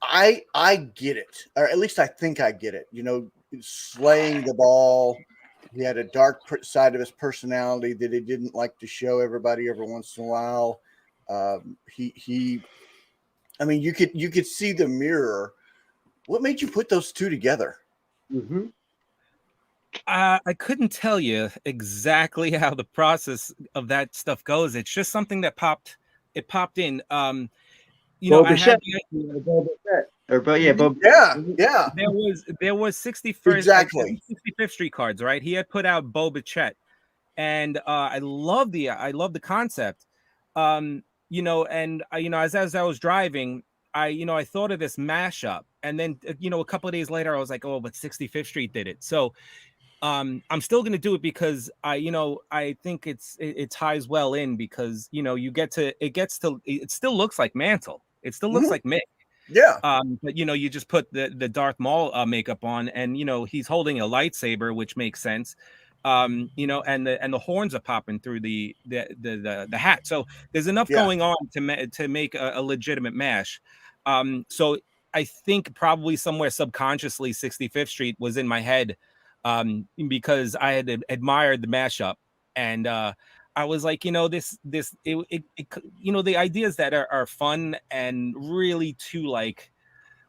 [SPEAKER 2] I get it, or at least I think I get it. Slaying the ball. He had a dark side of his personality that he didn't like to show everybody every once in a while. I mean, you could see the mirror. What made you put those two together?
[SPEAKER 3] Mm-hmm.
[SPEAKER 4] I couldn't tell you exactly how the process of that stuff goes. It's just something that popped in. I had there was 65th Street Cards, right? He had put out Bo Bichette, and I love the concept. And as I was driving, I thought of this mashup, and then a couple of days later I was like, oh, but 65th Street did it. So I'm still going to do it because I think it ties well in, because it still looks like Mantle. It still looks like Mick.
[SPEAKER 2] Yeah.
[SPEAKER 4] But you just put the Darth Maul makeup on, and he's holding a lightsaber, which makes sense. And the horns are popping through the hat. So there's enough going on to make a legitimate mash. So I think probably somewhere subconsciously 65th Street was in my head, because I had admired the mashup, and I was like, the ideas that are fun and really too like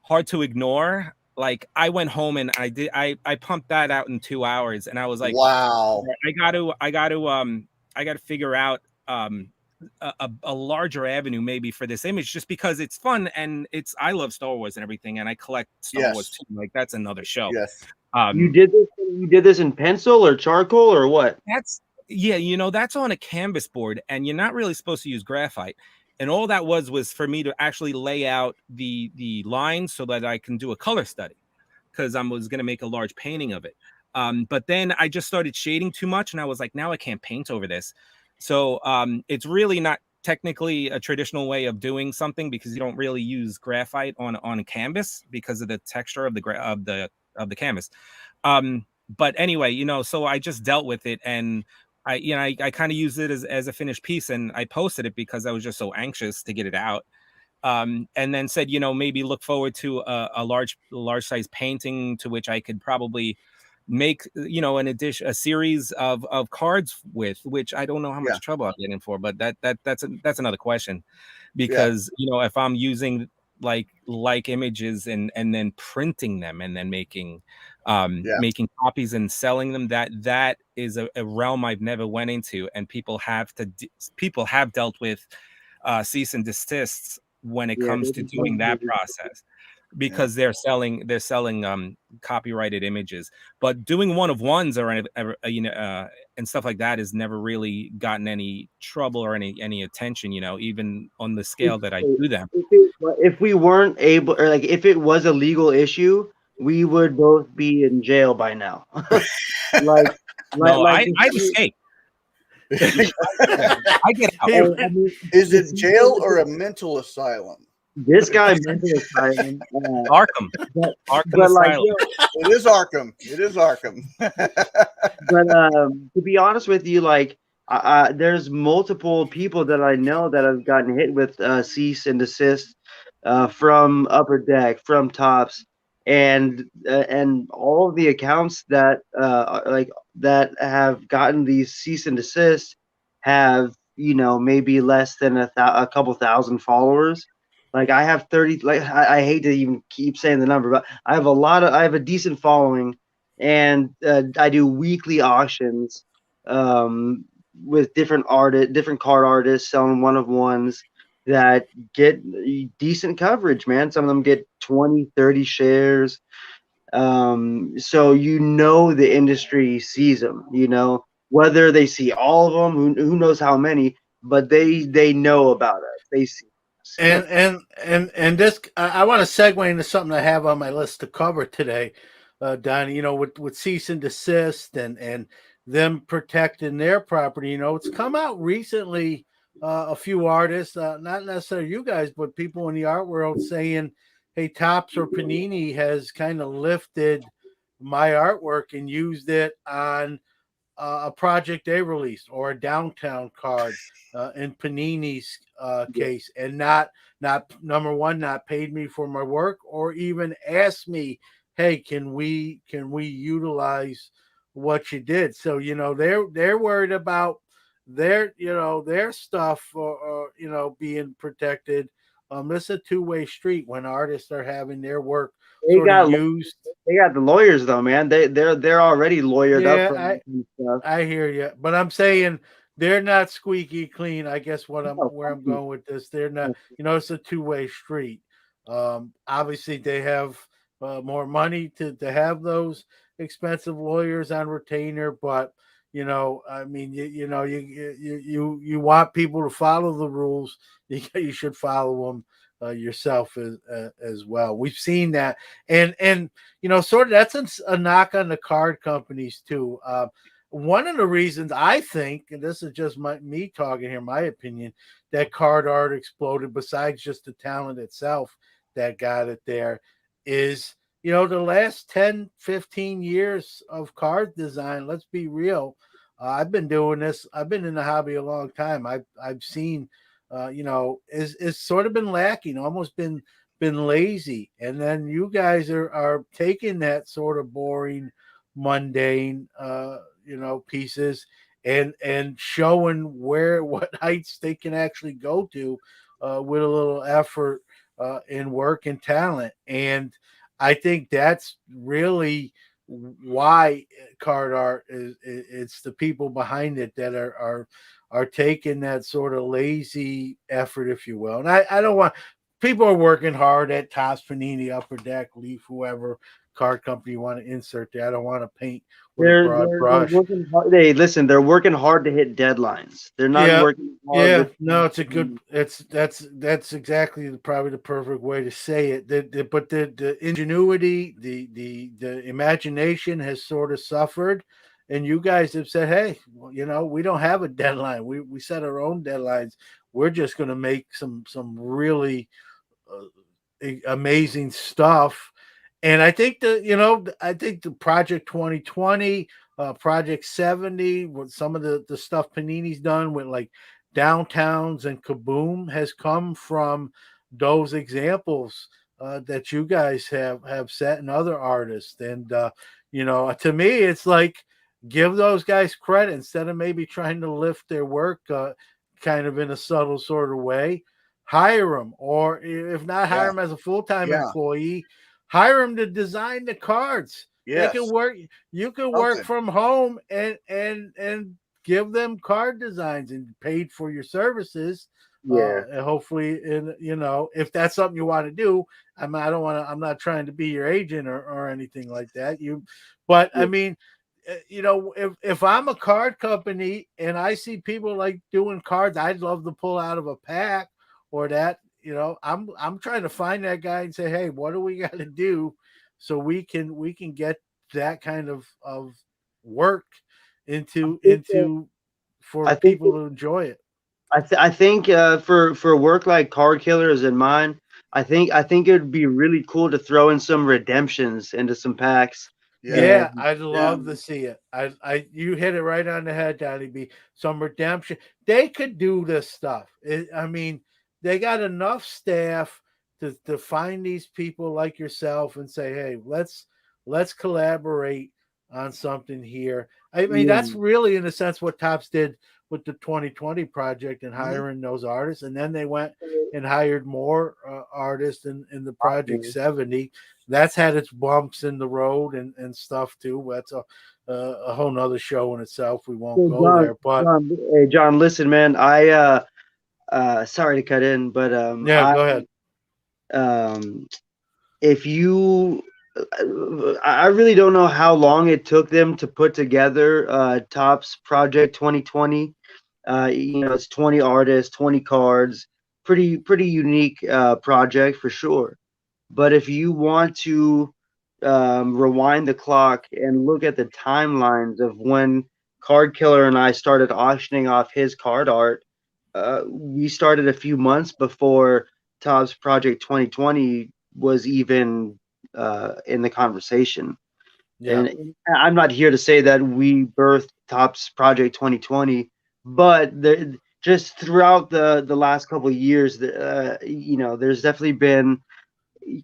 [SPEAKER 4] hard to ignore. Like, I went home and I pumped that out in 2 hours, and I was like,
[SPEAKER 2] wow,
[SPEAKER 4] I got to figure out a larger avenue maybe for this image, just because it's fun, and I love Star Wars and everything, and I collect Star Wars too. Like, that's another show.
[SPEAKER 2] Yes.
[SPEAKER 3] You did this in pencil or charcoal or what?
[SPEAKER 4] That's on a canvas board, and you're not really supposed to use graphite. And all that was for me to actually lay out the lines so that I can do a color study, because I was going to make a large painting of it. But then I just started shading too much, and I was like, now I can't paint over this. So it's really not technically a traditional way of doing something, because you don't really use graphite on a canvas because of the texture of the canvas. but anyway, so I just dealt with it, and I kind of used it as a finished piece, and I posted it because I was just so anxious to get it out. And then said, maybe look forward to a large size painting to which I could probably make, a series of cards with, which I don't know how much trouble I'm getting for, but that's another question, because if I'm using like images and then printing them and then making copies and selling them, that is a realm I've never went into, and people have dealt with cease and desists when it comes to doing that process, because they're selling copyrighted images. But doing one of ones or and stuff like that has never really gotten any trouble or any attention, even on the scale that I do them.
[SPEAKER 3] If we weren't able, or like if it was a legal issue, we would both be in jail by now.
[SPEAKER 4] I'd escape. I get out.
[SPEAKER 2] Is it jail or a mental asylum?
[SPEAKER 3] This guy mental asylum.
[SPEAKER 4] Arkham.
[SPEAKER 3] But like,
[SPEAKER 2] it is Arkham. It is Arkham.
[SPEAKER 3] But to be honest with you, like, there's multiple people that I know that have gotten hit with cease and desist from Upper Deck, from Tops, and all of the accounts that that have gotten these cease and desist have maybe less than a couple thousand followers. Like I have 30. Like I hate to even keep saying the number, but I have a decent following, and I do weekly auctions with different card artists selling one of ones that get decent coverage, man. Some of them get 20, 30 shares. So the industry sees them, whether they see all of them, who knows how many, but they know about us. They see us.
[SPEAKER 1] And this, I want to segue into something I have on my list to cover today, Donny, with cease and desist and them protecting their property. It's come out recently, a few artists, not necessarily you guys, but people in the art world saying, hey, Topps or Panini has kind of lifted my artwork and used it on a project they released or a downtown card in Panini's case, and not number one, not paid me for my work, or even asked me, hey, can we utilize what you did? So they're worried about their stuff or being protected. It's a two-way street when artists are having their work used.
[SPEAKER 3] They got the lawyers though, man. They're already lawyered up for stuff.
[SPEAKER 1] I hear you, but I'm saying they're not squeaky clean. I guess where I'm going with this, they're not. It's a two-way street. Obviously, they have more money to have those expensive lawyers on retainer, but I mean, you want people to follow the rules. You should follow them yourself as well. We've seen that, and sort of that's a knock on the card companies too. One of the reasons I think, and this is just me talking here, my opinion, that card art exploded, besides just the talent itself that got it there, is the last 10, 15 years of card design. Let's be real. I've been doing this. I've been in the hobby a long time. I've seen, is sort of been lacking, almost been lazy. And then you guys are taking that sort of boring, mundane, pieces and showing what heights they can actually go to with a little effort and work and talent. And I think that's really why card art it's the people behind it that are taking that sort of lazy effort, if you will. And I don't want, people are working hard at Topps, Panini, Upper Deck, Leaf, whoever card company you want to insert there. I don't want to paint with a broad brush.
[SPEAKER 3] They're working hard to hit deadlines. They're not working hard.
[SPEAKER 1] It's a good. That's exactly probably the perfect way to say it. But the ingenuity, the imagination has sort of suffered, and you guys have said, hey, we don't have a deadline. We set our own deadlines. We're just going to make some really amazing stuff. And I think I think the Project 2020, Project 70, with some of the stuff Panini's done with like Downtowns and Kaboom has come from those examples that you guys have set and other artists. And to me, it's like give those guys credit instead of maybe trying to lift their work kind of in a subtle sort of way. Hire them, or if not, hire them as a full-time employee. Hire them to design the cards.
[SPEAKER 2] Yes.
[SPEAKER 1] They can work. You can work from home and give them card designs and paid for your services.
[SPEAKER 3] Yeah.
[SPEAKER 1] And hopefully, if that's something you want to do, I'm not trying to be your agent or anything like that. I mean, if I'm a card company and I see people like doing cards, I'd love to pull out of a pack or that. I'm trying to find that guy and say, hey, what do we got to do so we can get that kind of work for people to enjoy it.
[SPEAKER 3] I think for work like Card Killers and mine, I think it'd be really cool to throw in some redemptions into some packs.
[SPEAKER 1] Yeah, I'd love to see it. You hit it right on the head, Donny B. Some redemption. They could do this stuff. They got enough staff to find these people like yourself and say, hey, let's collaborate on something here. That's really, in a sense, what Topps did with the 2020 project and hiring those artists. And then they went and hired more artists in the Project 70. That's had its bumps in the road and stuff too. That's a whole nother show in itself. We won't go there. But
[SPEAKER 3] hey, John, listen, man, I sorry to cut in, but
[SPEAKER 1] go ahead.
[SPEAKER 3] If you, I really don't know how long it took them to put together Topps Project 2020. It's 20 artists, 20 cards, pretty unique project for sure. But if you want to rewind the clock and look at the timelines of when Card Killer and I started auctioning off his card art, we started a few months before Topps Project 2020 was even in the conversation. Yeah. And I'm not here to say that we birthed Topps Project 2020, but just throughout the last couple of years, there's definitely been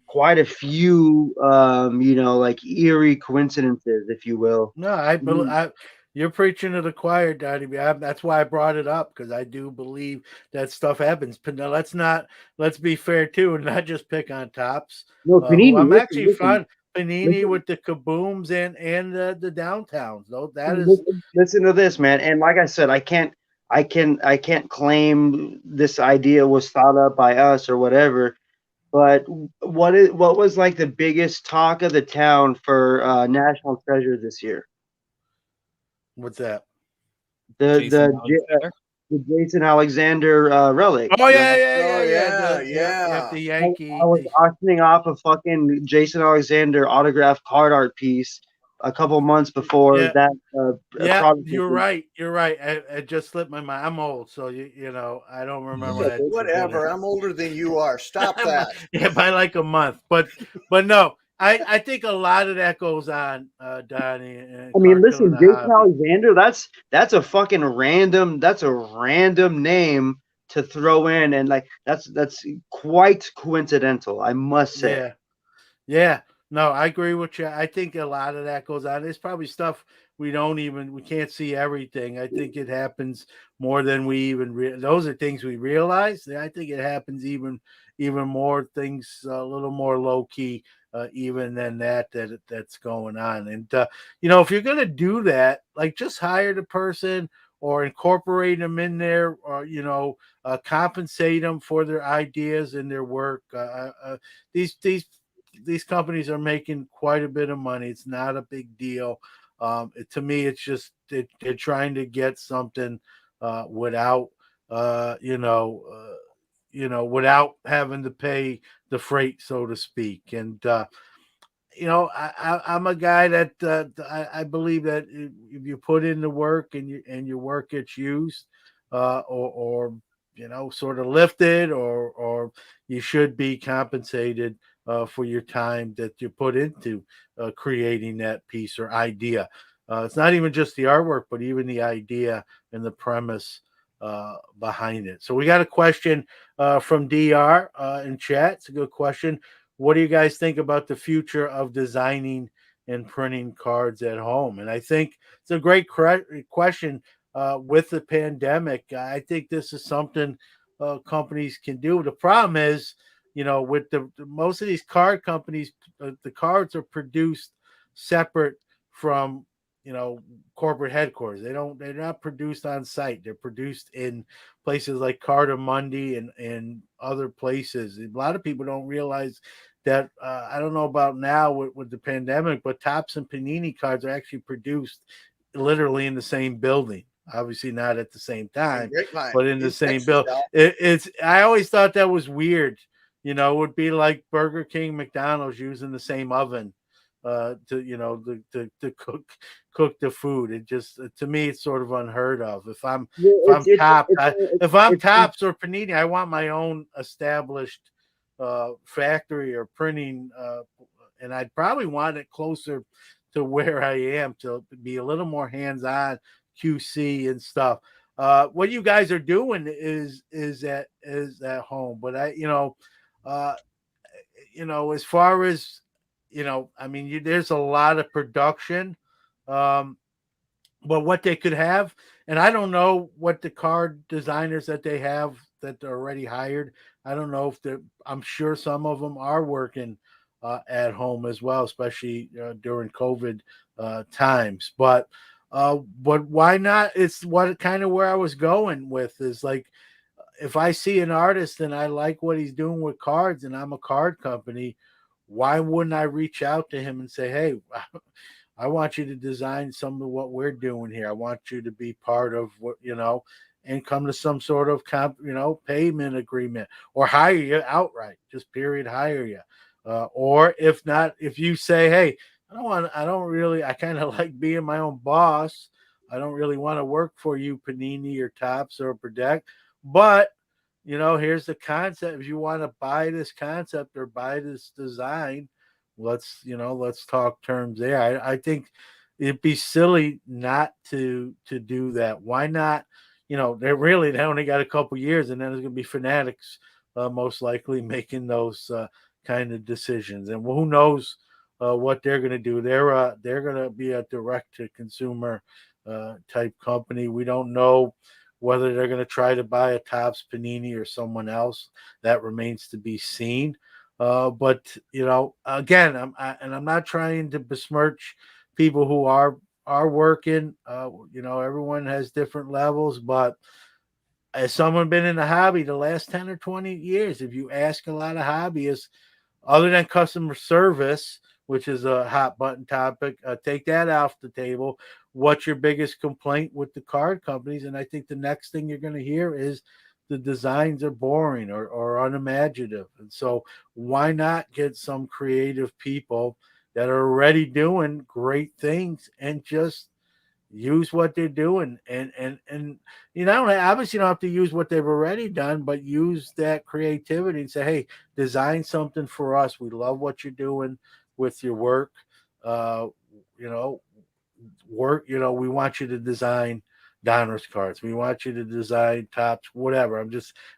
[SPEAKER 3] quite a few, like eerie coincidences, if you will.
[SPEAKER 1] No, you're preaching to the choir, Donny. That's why I brought it up, because I do believe that stuff happens. But now let's be fair too, and not just pick on Topps.
[SPEAKER 3] No, Panini.
[SPEAKER 1] I'm actually fun. Panini with the kabooms and the downtowns. Though
[SPEAKER 3] listen to this, man. And like I said, I can't claim this idea was thought up by us or whatever. But what was like the biggest talk of the town for National Treasure this year?
[SPEAKER 1] What's that?
[SPEAKER 3] The Jason Alexander relic.
[SPEAKER 1] Oh yeah. The Yankee.
[SPEAKER 3] I was auctioning off a fucking Jason Alexander autographed card art piece a couple months before that.
[SPEAKER 1] You're right. It just slipped my mind. I'm old, so I don't remember that.
[SPEAKER 2] Whatever. I'm older than you are. Stop that.
[SPEAKER 1] By like a month. But no. I think a lot of that goes on, Donny.
[SPEAKER 3] Listen, Jason Alexander, that's a fucking random name to throw in, and like that's quite coincidental, I must say.
[SPEAKER 1] Yeah. No, I agree with you. I think a lot of that goes on. There's probably stuff we can't see everything. I think it happens more than we even those are things we realize. I think it happens even more things a little more low key. Even than that's going on. And if you're gonna do that, like just hire the person or incorporate them in there, or compensate them for their ideas and their work. These companies are making quite a bit of money. It's not a big deal. To me, it's just they're trying to get something without without having to pay the freight, so to speak. And I'm a guy that I believe that if you put in the work and your work gets used, or sort of lifted, or you should be compensated for your time that you put into creating that piece or idea. It's not even just the artwork, but even the idea and the premise behind it. So we got a question from DR in chat. It's a good question. What do you guys think about the future of designing and printing cards at home? And I think it's a great question. With the pandemic, I think this is something companies can do. The problem is, with the most of these card companies, the cards are produced separate from corporate headquarters. They're not produced on site. They're produced in places like Cardamundi and other places. A lot of people don't realize that. I don't know about now with the pandemic, but Topps and Panini cards are actually produced literally in the same building. Obviously not at the same time, but in the same building. I always thought that was weird. It would be like Burger King, McDonald's using the same oven to cook the food. It just, to me, it's sort of unheard of. If I'm Topps or Panini, I want my own established factory or printing, and I'd probably want it closer to where I am to be a little more hands-on QC and stuff. What you guys are doing is at home, but as far as there's a lot of production, but what they could have, and I don't know what the card designers that they have that are already hired. I don't know if I'm sure some of them are working at home as well, especially during COVID times. But why not? It's what kind of where I was going with is like, if I see an artist and I like what he's doing with cards and I'm a card company, why wouldn't I reach out to him and say, hey, I want you to design some of what we're doing here. I want you to be part of what, and come to some sort of payment agreement or hire you outright, just period, hire you. Or if not, if you say, hey, I kind of like being my own boss. I don't really want to work for you, Panini or Topps or Protect, but here's the concept. If you want to buy this concept or buy this design, let's talk terms there. I think it'd be silly not to do that. Why not? They only got a couple years, and then there's going to be fanatics most likely making those kind of decisions. And who knows what they're going to do? They're going to be a direct to consumer type company. We don't know whether they're going to try to buy a Topps, Panini, or someone else. That remains to be seen. But again, I'm not trying to besmirch people who are working. Everyone has different levels, but as someone been in the hobby the last 10 or 20 years, if you ask a lot of hobbyists, other than customer service, which is a hot button topic, take that off the table. What's your biggest complaint with the card companies? And I think the next thing you're going to hear is the designs are boring or unimaginative. And so why not get some creative people that are already doing great things and just use what they're doing? And obviously you don't have to use what they've already done, but use that creativity and say, hey, design something for us. We love what you're doing with your work. We want you to design Donruss cards. We want you to design Topps, whatever.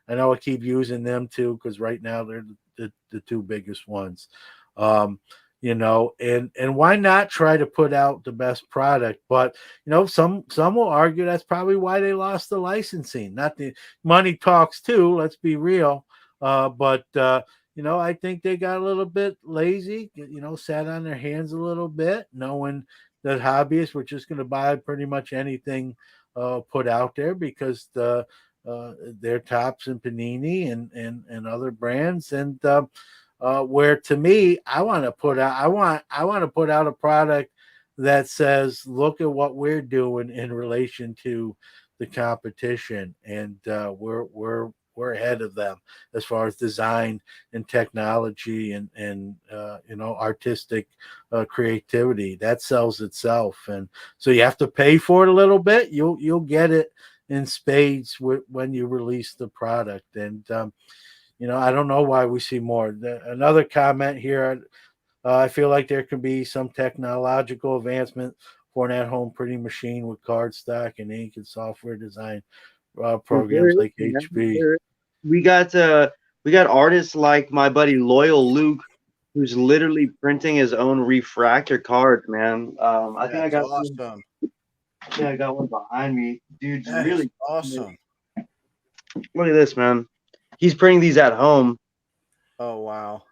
[SPEAKER 1] I know I keep using them too, because right now they're the two biggest ones. And why not try to put out the best product? But some will argue that's probably why they lost the licensing. Not the money talks too, let's be real. But I think they got a little bit lazy, sat on their hands a little bit, knowing that hobbyists were just going to buy pretty much anything put out there because their Topps and Panini and other brands. And where to me, I want to put out a product that says, look at what we're doing in relation to the competition, and we're ahead of them as far as design and technology and artistic creativity. That sells itself, and so you have to pay for it a little bit. You'll get it in spades when you release the product. And I don't know why we see more. Another comment here. I feel like there can be some technological advancement for an at-home printing machine with cardstock and ink and software design programs like HP.
[SPEAKER 3] We got artists like my buddy Loyal Luke, who's literally printing his own refractor cards, man. I think I got
[SPEAKER 2] awesome.
[SPEAKER 3] Yeah, I got one behind me. Dude's
[SPEAKER 2] That
[SPEAKER 3] really
[SPEAKER 2] is awesome.
[SPEAKER 3] Look at this, man. He's printing these at home.
[SPEAKER 2] Oh wow.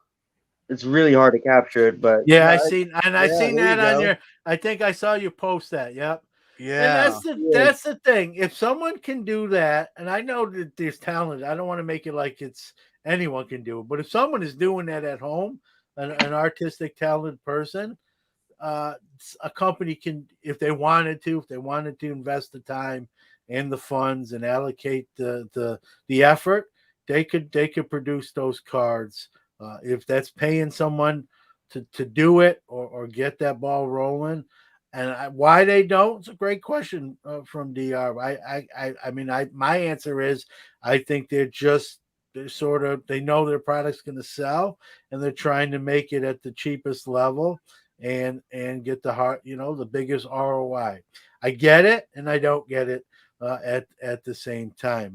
[SPEAKER 3] It's really hard to capture it, but
[SPEAKER 1] yeah, I seen that on
[SPEAKER 2] go.
[SPEAKER 1] your. I think I saw you post that. Yep.
[SPEAKER 2] Yeah.
[SPEAKER 1] And that's the thing. If someone can do that, and I know that there's talent, I don't want to make it like it's anyone can do it, but if someone is doing that at home, an artistic, talented person, a company can, if they wanted to invest the time and the funds and allocate the effort, they could produce those cards. If that's paying someone to do it or get that ball rolling. And why they don't? It's a great question from DR. My answer is I think they know their product's going to sell, and they're trying to make it at the cheapest level and get the biggest ROI. I get it, and I don't get it at the same time.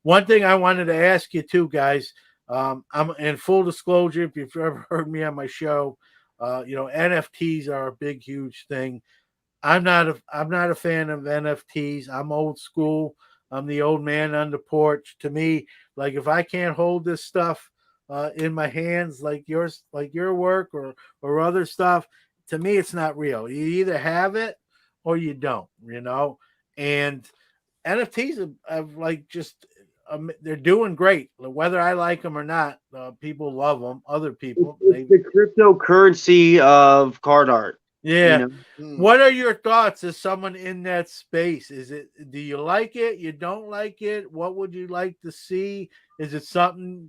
[SPEAKER 1] One thing I wanted to ask you too, guys. I'm in full disclosure. If you've ever heard me on my show, NFTs are a big, huge thing. I'm not a fan of NFTs. I'm old school. I'm the old man on the porch. To me, like if I can't hold this stuff in my hands, like your work or other stuff, to me it's not real. You either have it or you don't. And NFTs have like just they're doing great. Whether I like them or not, people love them. Other people,
[SPEAKER 3] it's the cryptocurrency of card art.
[SPEAKER 1] yeah. What are your thoughts as someone in that space? Do you like it? You don't like it? What would you like to see? Is it something,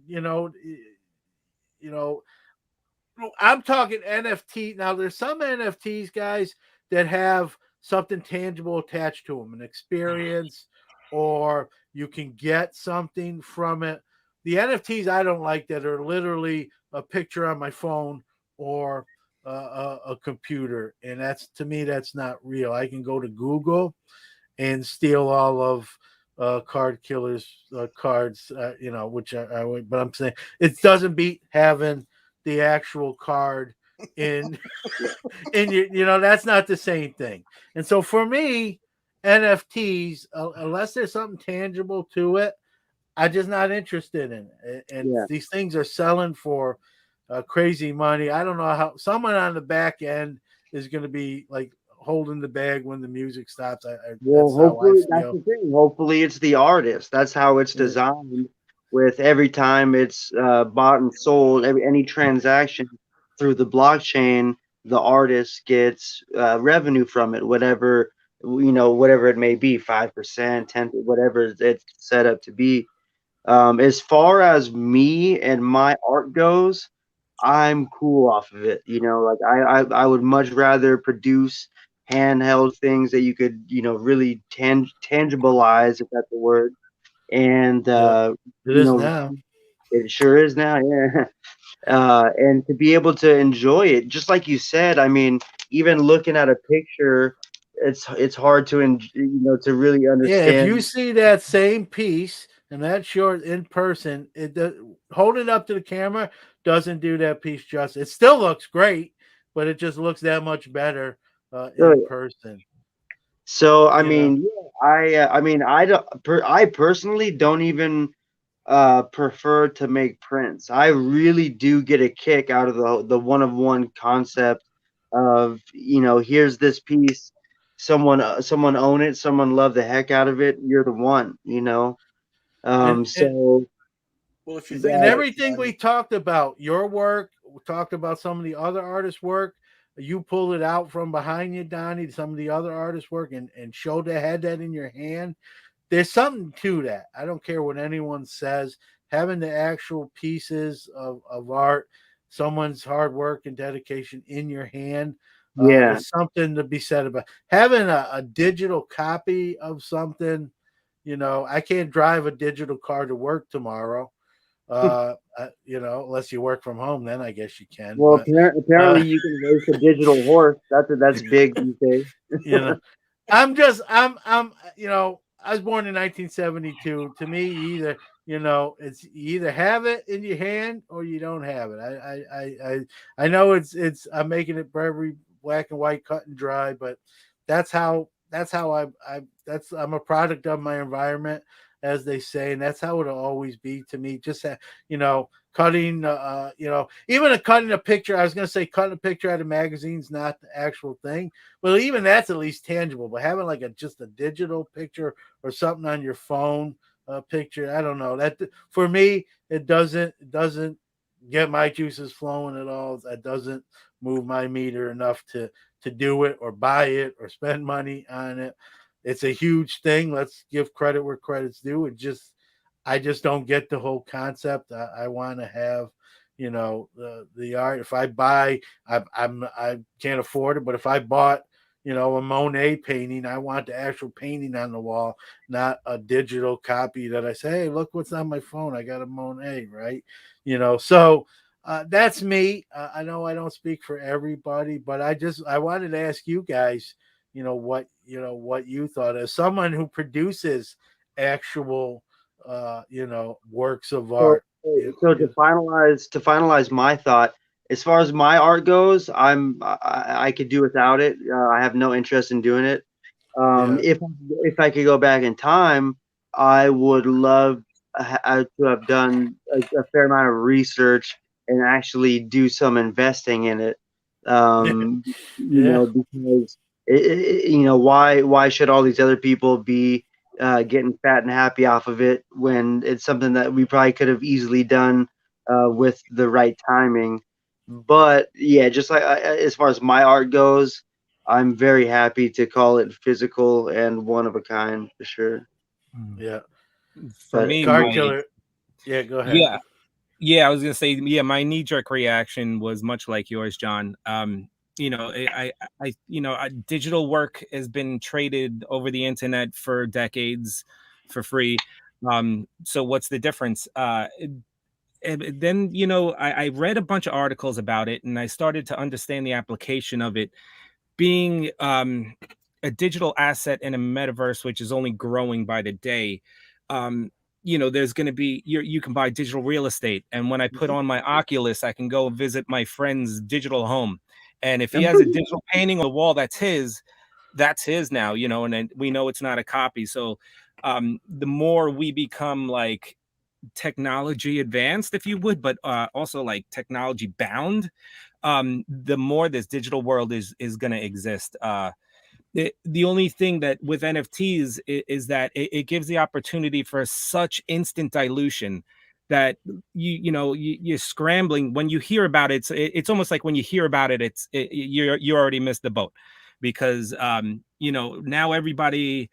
[SPEAKER 1] I'm talking NFT. Now there's some NFTs, guys, that have something tangible attached to them, an experience, or you can get something from it. The NFTs I don't like that are literally a picture on my phone or a computer, and to me that's not real. I can go to Google and steal all of KardKiller's cards, which I would. But I'm saying it doesn't beat having the actual card in your. That's not the same thing. And so for me, NFTs, unless there's something tangible to it, I'm just not interested in it. And these things are selling for crazy money. I don't know how someone on the back end is going to be like holding the bag when the music stops.
[SPEAKER 3] Hopefully that's the thing. Hopefully it's the artist. That's how it's designed. With every time it's bought and sold, any transaction through the blockchain, the artist gets revenue from it, whatever it may be, 5%, 10%, whatever it's set up to be. As far as me and my art goes, I'm cool off of it. Like I would much rather produce handheld things that you could, really tangibilize, if that's the word. And
[SPEAKER 1] it is now.
[SPEAKER 3] It sure is now, yeah. And to be able to enjoy it, just like you said, I mean, even looking at a picture, it's hard to to really understand.
[SPEAKER 1] Yeah, if you see that same piece and that's yours in person, hold it up to the camera doesn't do that piece justice. It still looks great, but it just looks that much better in person.
[SPEAKER 3] So I mean, I personally don't even prefer to make prints. I really do get a kick out of the one-of-one concept of, here's this piece, someone own it, someone love the heck out of it, you're the one.
[SPEAKER 2] Well, if you
[SPEAKER 1] think everything we talked about, your work, we talked about some of the other artists' work, you pulled it out from behind you, Donny, some of the other artists' work, and showed had that in your hand. There's something to that. I don't care what anyone says. Having the actual pieces of art, someone's hard work and dedication in your hand, there's something to be said about having a digital copy of something. I can't drive a digital car to work tomorrow. Unless you work from home, then I guess you can.
[SPEAKER 3] Well,
[SPEAKER 1] But
[SPEAKER 3] apparently you can race a digital horse. That's big these days.
[SPEAKER 1] you know, I was born in 1972. To me, you either have it in your hand or you don't have it. I know I'm making it very black and white, cut and dry, but that's how I'm a product of my environment, as they say, and that's how it'll always be to me. Just cutting, even cutting a picture. I was going to say cutting a picture out of magazines, not the actual thing. Well, even that's at least tangible. But having like just a digital picture or something on your phone picture, I don't know. That for me, it doesn't get my juices flowing at all. That doesn't move my meter enough to do it or buy it or spend money on it. It's a huge thing. Let's give credit where credit's due. I just don't get the whole concept. I want to have, the art. If I buy, I can't afford it, but if I bought, a Monet painting, I want the actual painting on the wall, not a digital copy that I say, hey, look what's on my phone. I got a Monet, right? So that's me. I know I don't speak for everybody, but I wanted to ask you guys, what you thought as someone who produces actual works of
[SPEAKER 3] So,
[SPEAKER 1] art.
[SPEAKER 3] to finalize my thought, as far as my art goes, I could do without it. I have no interest in doing it.
[SPEAKER 1] Yeah.
[SPEAKER 3] If I could go back in time, I would love to have done a fair amount of research and actually do some investing in it.
[SPEAKER 1] Yeah.
[SPEAKER 3] Because why should all these other people be getting fat and happy off of it when it's something that we probably could have easily done with the right timing. But yeah, just like as far as my art goes, I'm very happy to call it physical and one of a kind for sure.
[SPEAKER 1] Yeah.
[SPEAKER 4] For
[SPEAKER 3] But
[SPEAKER 4] me,
[SPEAKER 1] Card
[SPEAKER 4] my
[SPEAKER 1] Killer. Yeah, go ahead.
[SPEAKER 4] yeah, I was gonna say, my knee-jerk reaction was much like yours, John. Digital work has been traded over the internet for decades for free. So what's the difference? And then I read a bunch of articles about it, and I started to understand the application of it being a digital asset in a metaverse, which is only growing by the day. There's going to be you can buy digital real estate, and when I put on my Oculus, I can go visit my friend's digital home, and if he has a digital painting on the wall, that's his now. And then we know it's not a copy. So the more we become like technology advanced, if you would, but also like technology bound, the more this digital world is going to exist. The only thing that with NFTs is that it gives the opportunity for such instant dilution that you're scrambling when you hear about it. It's almost like when you hear about it, you already missed the boat, because now everybody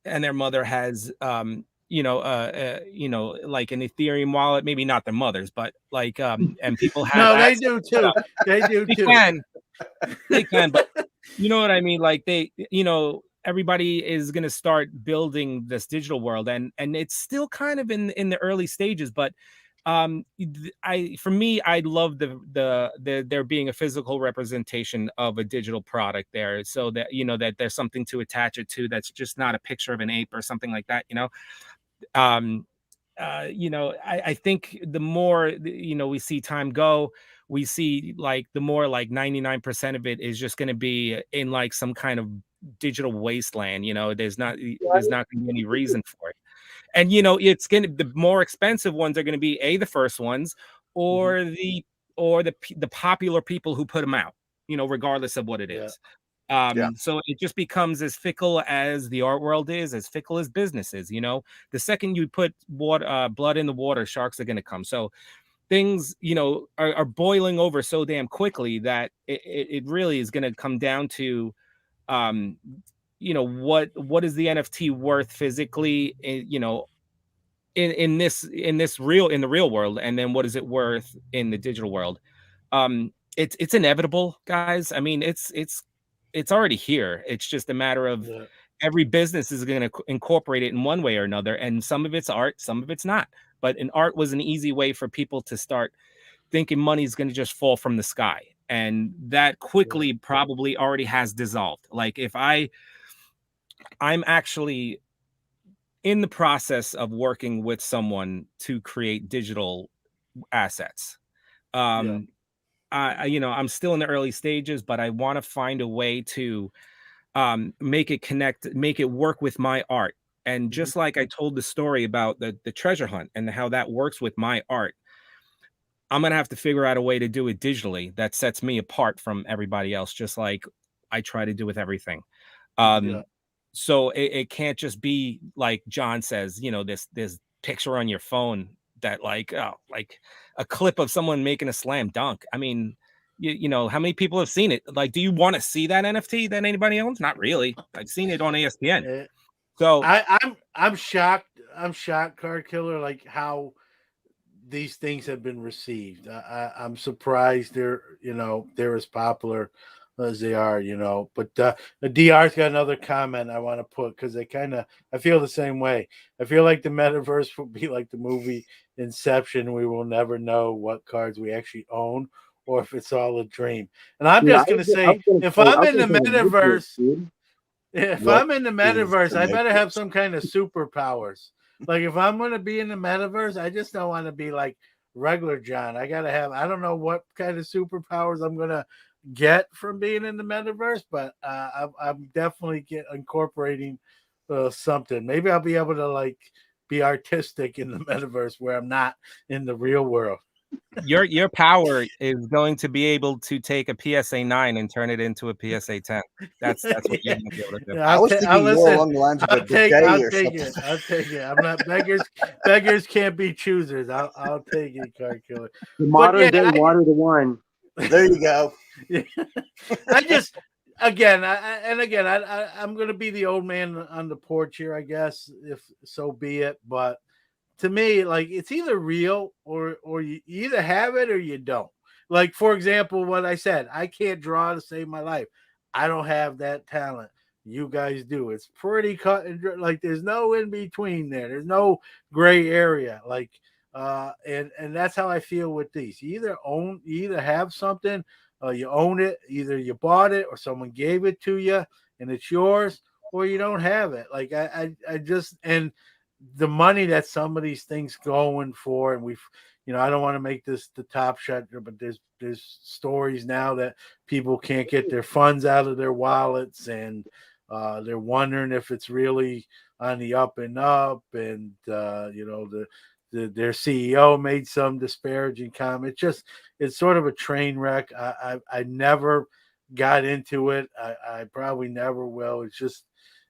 [SPEAKER 4] and their mother has like an Ethereum wallet, maybe not their mothers, but like and people have
[SPEAKER 1] No, they
[SPEAKER 4] access
[SPEAKER 1] do
[SPEAKER 4] to it.
[SPEAKER 1] too. They do
[SPEAKER 4] They
[SPEAKER 1] too.
[SPEAKER 4] can, but you know what I mean? Like everybody is going to start building this digital world, and it's still kind of in the early stages, but for me, I love the there being a physical representation of a digital product there, so that that there's something to attach it to, that's just not a picture of an ape or something like that. um I think the more we see time go, we see like the more like 99% of it is just going to be in like some kind of digital wasteland. There's not going to be any reason for it. And it's going to, the more expensive ones are going to be the first ones, or the popular people who put them out, regardless of what it is. So it just becomes as fickle as the art world is, as fickle as business is. The second you put blood in the water, sharks are going to come. So things are boiling over so damn quickly that it really is going to come down to what is the NFT worth physically, in the real world, and then what is it worth in the digital world. It's inevitable, guys. I mean, it's already here. It's just a matter of every business is going to incorporate it in one way or another, and some of it's art, some of it's not. but an art was an easy way for people to start thinking money's going to just fall from the sky. And that quickly probably already has dissolved. Like if I'm actually in the process of working with someone to create digital assets. I'm still in the early stages, but I want to find a way to make it connect, make it work with my art. And just like I told the story about the treasure hunt and how that works with my art, I'm going to have to figure out a way to do it digitally that sets me apart from everybody else, just like I try to do with everything. So it can't just be like John says, this picture on your phone that like a clip of someone making a slam dunk. I mean, how many people have seen it? Like, do you want to see that NFT that anybody owns? Not really. I've seen it on ESPN. So
[SPEAKER 1] I'm shocked. I'm shocked, Card Killer, like how these things have been received. I'm surprised they're as popular as they are, But the DR's got another comment I want to put because I feel the same way. I feel like the metaverse will be like the movie Inception. We will never know what cards we actually own or if it's all a dream. And I'm just gonna say, if I'm in the metaverse, I better have some kind of superpowers. Like if I'm gonna be in the metaverse, I just don't want to be like regular John. I gotta have, I don't know what kind of superpowers I'm gonna get from being in the metaverse, but I'm definitely incorporating something. Maybe I'll be able to like be artistic in the metaverse where I'm not in the real world.
[SPEAKER 4] Your power is going to be able to take a PSA 9 and turn it into a PSA 10. That's what you're going to be able to do.
[SPEAKER 2] I was thinking more along the lines of a bidet or something.
[SPEAKER 1] I'll take it. I'm not beggars. Beggars can't be choosers. I'll take it, Card Killer.
[SPEAKER 3] The modern day water to wine.
[SPEAKER 2] There you go.
[SPEAKER 1] I just I'm going to be the old man on the porch here, I guess, if so be it. But to me, like it's either real or you either have it or you don't. Like, for example, what I said, I can't draw to save my life. I don't have that talent. You guys do. It's pretty cut and dry. Like there's no in between there. There's no gray area. Like, and that's how I feel with these. You either have something, you own it, either you bought it or someone gave it to you and it's yours, or you don't have it. Like I just, and the money that some of these things going for, and I don't want to make this the top shot, but there's stories now that people can't get their funds out of their wallets, and they're wondering if it's really on the up and up, and their CEO made some disparaging comment. It's sort of a train wreck. I never got into it. I probably never will.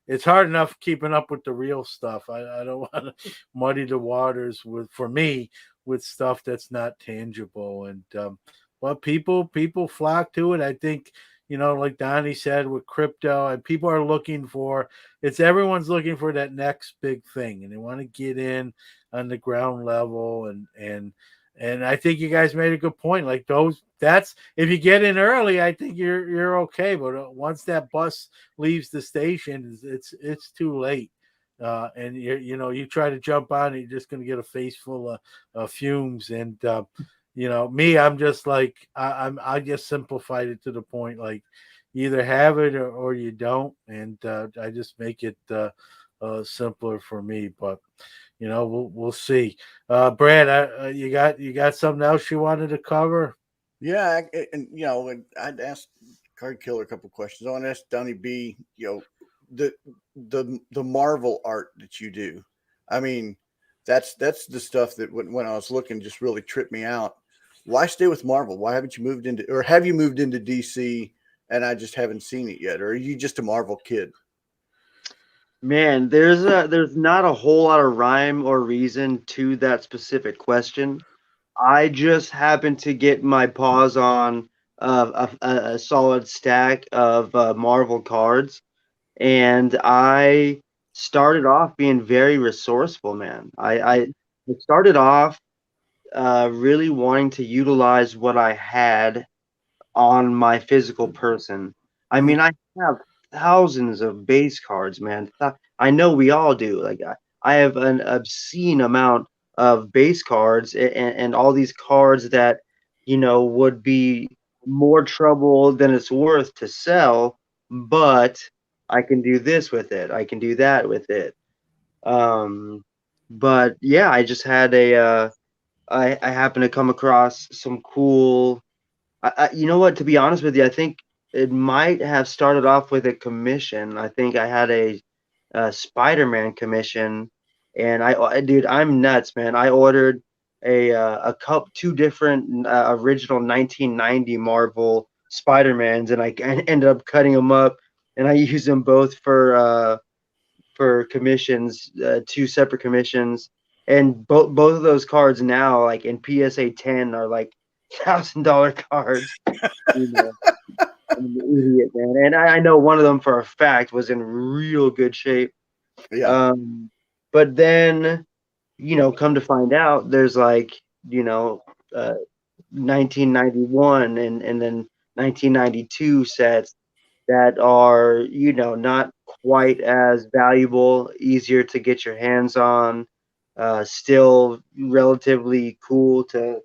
[SPEAKER 1] It's hard enough keeping up with the real stuff. I don't want to muddy the waters for me with stuff that's not tangible. And but people flock to it. I think, like Donny said with crypto, and people are everyone's looking for that next big thing, and they want to get in on the ground level. And I think you guys made a good point. Like that's if you get in early, I think you're okay. But once that bus leaves the station, it's too late. And you try to jump on it, you're just going to get a face full of fumes. And me, I'm just like I just simplified it to the point. Like you either have it or you don't, and I just make it simpler for me. But we'll see. Brad, you got something else you wanted to cover?
[SPEAKER 2] Yeah, and I'd asked Card Killer a couple of questions. I want to ask Donny B. The Marvel art that you do. I mean, that's the stuff that when I was looking just really tripped me out. Why stay with Marvel? Why haven't you moved into, or have you moved into DC and I just haven't seen it yet? Or are you just a Marvel kid?
[SPEAKER 3] Man, there's not a whole lot of rhyme or reason to that specific question. I just happened to get my paws on a solid stack of Marvel cards, and I started off being very resourceful, man. I started off really wanting to utilize what I had on my physical person. I mean, I have thousands of base cards, man. I know we all do. Like I have an obscene amount of base cards and all these cards that, you know, would be more trouble than it's worth to sell, but I can do this with it. I can do that with it. But yeah, I just had I happened to come across some cool. You know what? To be honest with you, I think it might have started off with a commission. I think I had a Spider-Man commission, and dude, I'm nuts, man. I ordered two different original 1990 Marvel Spider-Mans, and I ended up cutting them up, and I used them both for commissions, two separate commissions, and both of those cards now, like in PSA 10, are like $1,000 cards. You know, I'm an idiot, man. And I know one of them for a fact was in real good shape.
[SPEAKER 2] Yeah.
[SPEAKER 3] But then, you know, come to find out, there's like, you know, 1991 and then 1992 sets that are, you know, not quite as valuable, easier to get your hands on, still relatively cool to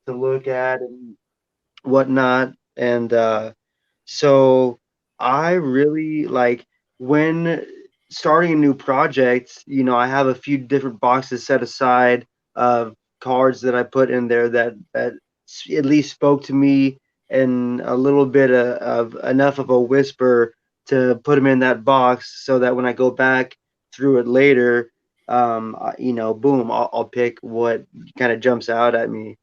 [SPEAKER 3] look at and whatnot. And so I really like when starting a new project, you know, I have a few different boxes set aside of cards that I put in there that at least spoke to me and a little bit of enough of a whisper to put them in that box so that when I go back through it later, you know, boom, I'll pick what kind of jumps out at me.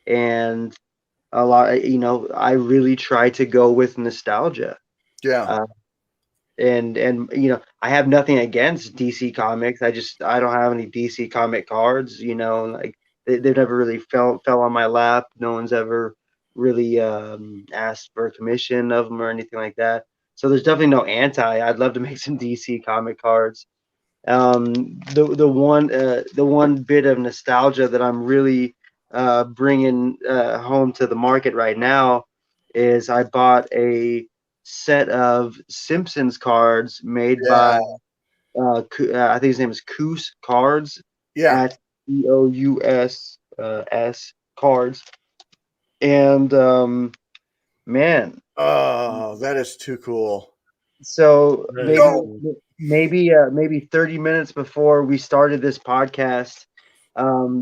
[SPEAKER 3] And a lot, you know, I really try to go with nostalgia.
[SPEAKER 2] Yeah.
[SPEAKER 3] Uh, and you know, I have nothing against DC Comics. I don't have any DC comic cards. You know, like they've never really fell on my lap. No one's ever really asked for a commission of them or anything like that. So there's definitely no anti. I'd love to make some DC comic cards. The one bit of nostalgia that I'm really bringing home to the market right now is I bought a set of Simpsons cards made by
[SPEAKER 2] Yeah.
[SPEAKER 3] I think his name is Coos Cards
[SPEAKER 2] Yeah.
[SPEAKER 3] at Eous S Cards, and man,
[SPEAKER 2] Oh, that is too cool.
[SPEAKER 3] so
[SPEAKER 1] Very
[SPEAKER 2] Go.
[SPEAKER 3] maybe 30 minutes before we started this podcast,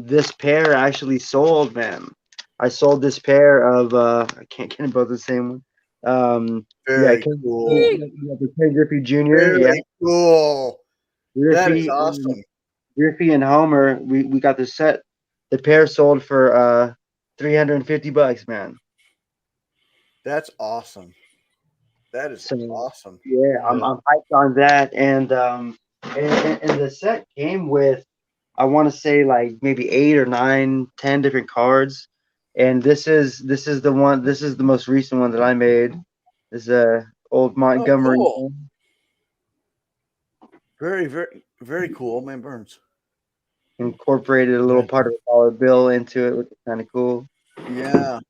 [SPEAKER 3] this pair actually sold, man. I sold this pair of I can't get them both the same one. Yeah,
[SPEAKER 2] Very cool.
[SPEAKER 3] Ken Griffey Jr. Yeah,
[SPEAKER 2] Very cool. That is
[SPEAKER 3] Griffey,
[SPEAKER 2] awesome.
[SPEAKER 3] Griffey and Homer. We got the set. The pair sold for $350, man.
[SPEAKER 2] That's awesome. That is
[SPEAKER 3] So
[SPEAKER 2] awesome.
[SPEAKER 3] yeah, I'm hyped on that, and the set came with, I want to say, like maybe 8 or 9, 10 different cards, and this is the one. This is the most recent one that I made. This is a old
[SPEAKER 2] Oh,
[SPEAKER 3] Montgomery.
[SPEAKER 2] cool. Very, very, very cool. Man, Burns.
[SPEAKER 3] Incorporated a little part of a dollar bill into it, which is kind of cool.
[SPEAKER 2] Yeah.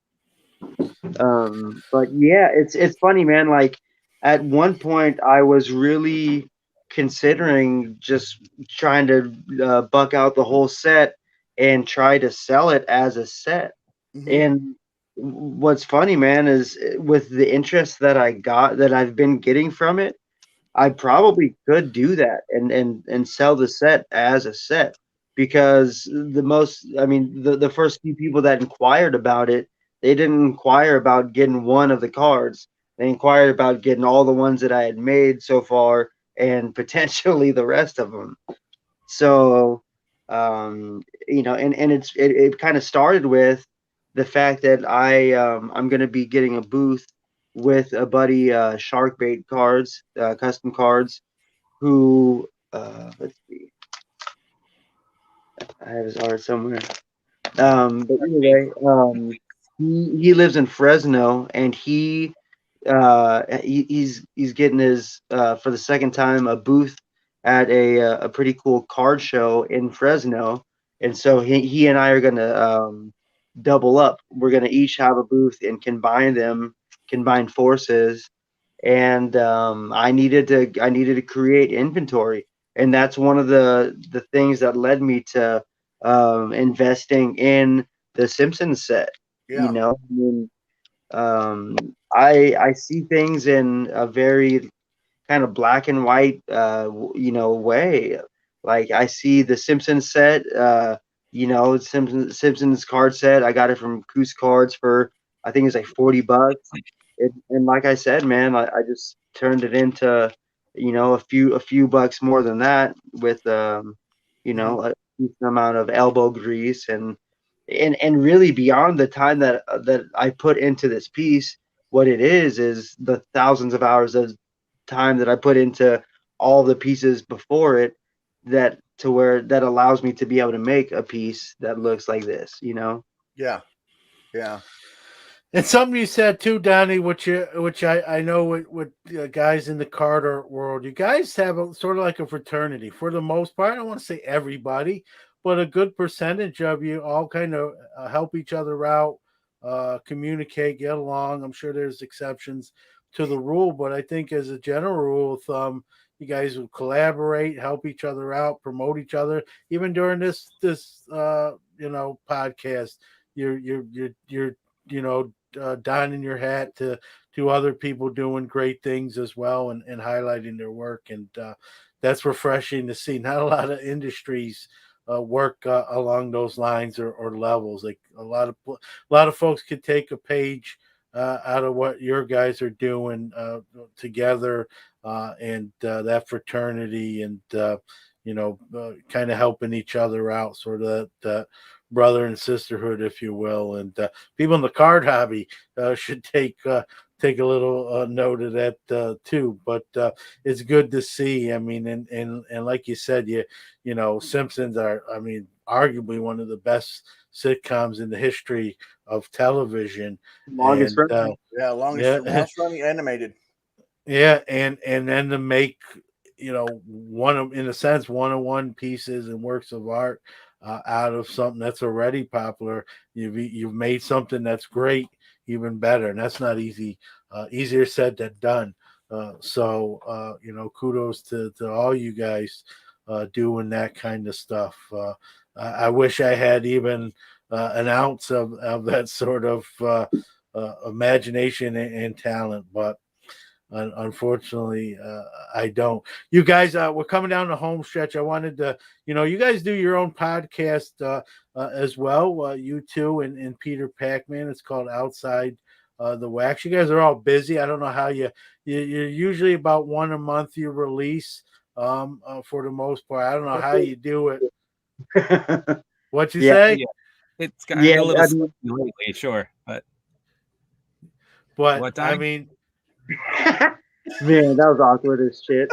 [SPEAKER 3] But yeah, it's funny, man. Like at one point, I was really considering just trying to buck out the whole set and try to sell it as a set.
[SPEAKER 2] Mhm.
[SPEAKER 3] And what's funny, man, is with the interest that I've been getting from it, I probably could do that and sell the set as a set, because the first few people that inquired about it, they didn't inquire about getting one of the cards. They inquired about getting all the ones that I had made so far and potentially the rest of them. So, you know, and it kind of started with the fact that I'm going to be getting a booth with a buddy, Sharkbait Cards, custom cards, who let's see, I have his art somewhere. But anyway, he lives in Fresno, and he's getting his for the second time a booth at a pretty cool card show in Fresno, and so he and I are gonna double up. We're gonna each have a booth and combine forces, and I needed to create inventory, and that's one of the things that led me to investing in the Simpsons set.
[SPEAKER 2] Yeah.
[SPEAKER 3] You know, I mean, I see things in a very kind of black and white, way. Like I see the Simpsons set, Simpsons card set. I got it from Goose Cards for I think it's like $40. And like I said, man, I just turned it into, a few bucks more than that with, a decent amount of elbow grease and really beyond the time that I put into this piece. What it is the thousands of hours of time that I put into all the pieces before it, that to where that allows me to be able to make a piece that looks like this.
[SPEAKER 2] Yeah. Yeah.
[SPEAKER 1] And something you said too, Donnie, which I know with guys in the card art world, you guys have a sort of like a fraternity for the most part. I don't want to say everybody, but a good percentage of you all kind of help each other out, communicate, get along. I'm sure there's exceptions to the rule, but I think as a general rule of thumb, you guys will collaborate, help each other out, promote each other, even during this podcast. You're donning your hat to other people doing great things as well, and highlighting their work, and that's refreshing to see. Not a lot of industries work along those lines or levels. Like a lot of folks could take a page out of what your guys are doing together, and that fraternity, and kind of helping each other out, sort of that brother and sisterhood, if you will. And people in the card hobby should take a little note of that too. But it's good to see. I mean, and like you said, Simpsons are, I mean, arguably one of the best sitcoms in the history of television.
[SPEAKER 3] Longest
[SPEAKER 1] And
[SPEAKER 3] running.
[SPEAKER 2] Yeah. Longest running animated.
[SPEAKER 1] yeah, and then to make in a sense one-on-one pieces and works of art out of something that's already popular, you've made something that's great even better, and that's not easy. Easier said than done. So kudos to all you guys doing that kind of stuff. I wish I had even an ounce of that sort of imagination and talent, but unfortunately, I don't. You guys, we're coming down the home stretch. I wanted to, you guys do your own podcast as well. You two and Peter Pac-Man. It's called Outside the Wax. You guys are all busy. I don't know how you're usually about one a month you release for the most part. I don't know how you do it. What you
[SPEAKER 3] Yeah.
[SPEAKER 1] say?
[SPEAKER 4] Yeah, it's got
[SPEAKER 3] Yeah,
[SPEAKER 4] a little
[SPEAKER 3] I mean-
[SPEAKER 4] lately, sure, but
[SPEAKER 1] But I
[SPEAKER 4] time?
[SPEAKER 1] mean,
[SPEAKER 3] Man, that was awkward as shit.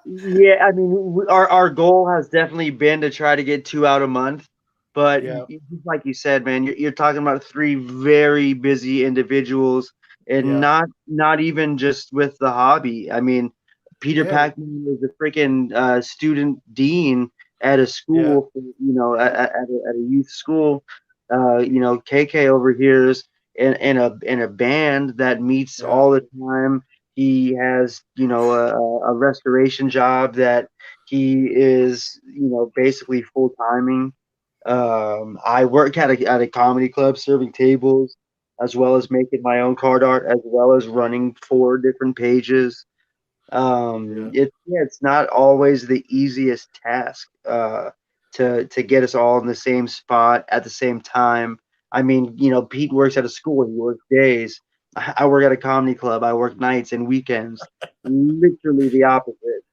[SPEAKER 3] Yeah, I mean, our goal has definitely been to try to get 2 out a month, but
[SPEAKER 1] Yeah.
[SPEAKER 3] just like you said, man, you're talking about 3 very busy individuals, and
[SPEAKER 1] Yeah.
[SPEAKER 3] not even just with the hobby. I mean, Peter
[SPEAKER 1] Yeah.
[SPEAKER 3] Pac-Man is a freaking student dean at a school, at a youth school. KK over here is in a band that meets
[SPEAKER 1] Yeah.
[SPEAKER 3] all the time. He has, a restoration job that he is, basically full timing. I work at a comedy club serving tables, as well as making my own card art, as well as running 4 different pages.
[SPEAKER 1] Yeah.
[SPEAKER 3] It's not always the easiest task to get us all in the same spot at the same time. I mean, Pete works at a school, he works days. I work at a comedy club, I work nights and weekends. Literally the opposite.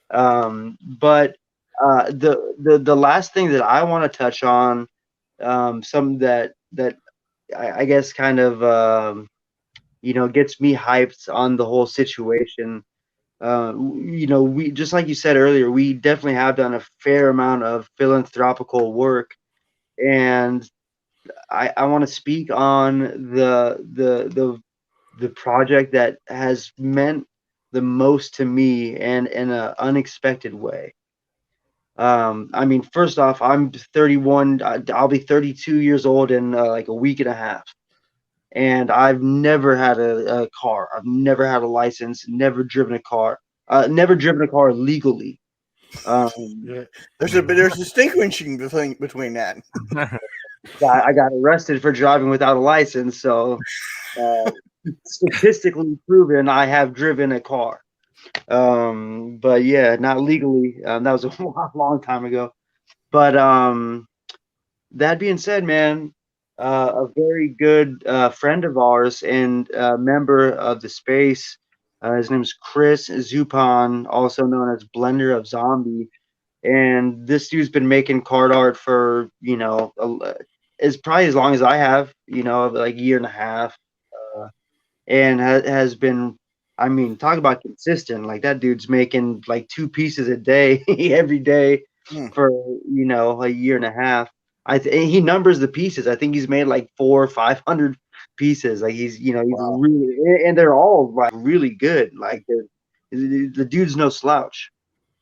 [SPEAKER 3] But the last thing that I want to touch on, some that I guess kind of gets me hyped on the whole situation. We, just like you said earlier, we definitely have done a fair amount of philanthropical work, and I want to speak on the project that has meant the most to me, and in an unexpected way. I mean, first off, I'm 31. I'll be 32 years old in like a week and a half, and I've never had a car. I've never had a license. Never driven a car. Never driven a car legally.
[SPEAKER 1] Yeah.
[SPEAKER 2] There's a distinguishing between that.
[SPEAKER 3] I got arrested for driving without a license, so statistically proven I have driven a car. But yeah, not legally. That was a long time ago. But that being said, man, a very good friend of ours and member of the space. His name's Chris Zupan, also known as Blender of Zombie. And this dude's been making card art for, it's probably as long as I have, like a year and a half. And has been, I mean, talk about consistent. Like that dude's making like 2 pieces a day every day for, a year and a half. He numbers the pieces. I think he's made like 400 or 500 pieces. Like he's
[SPEAKER 2] Wow.
[SPEAKER 3] really, and they're all like really good. Like the dude's no slouch.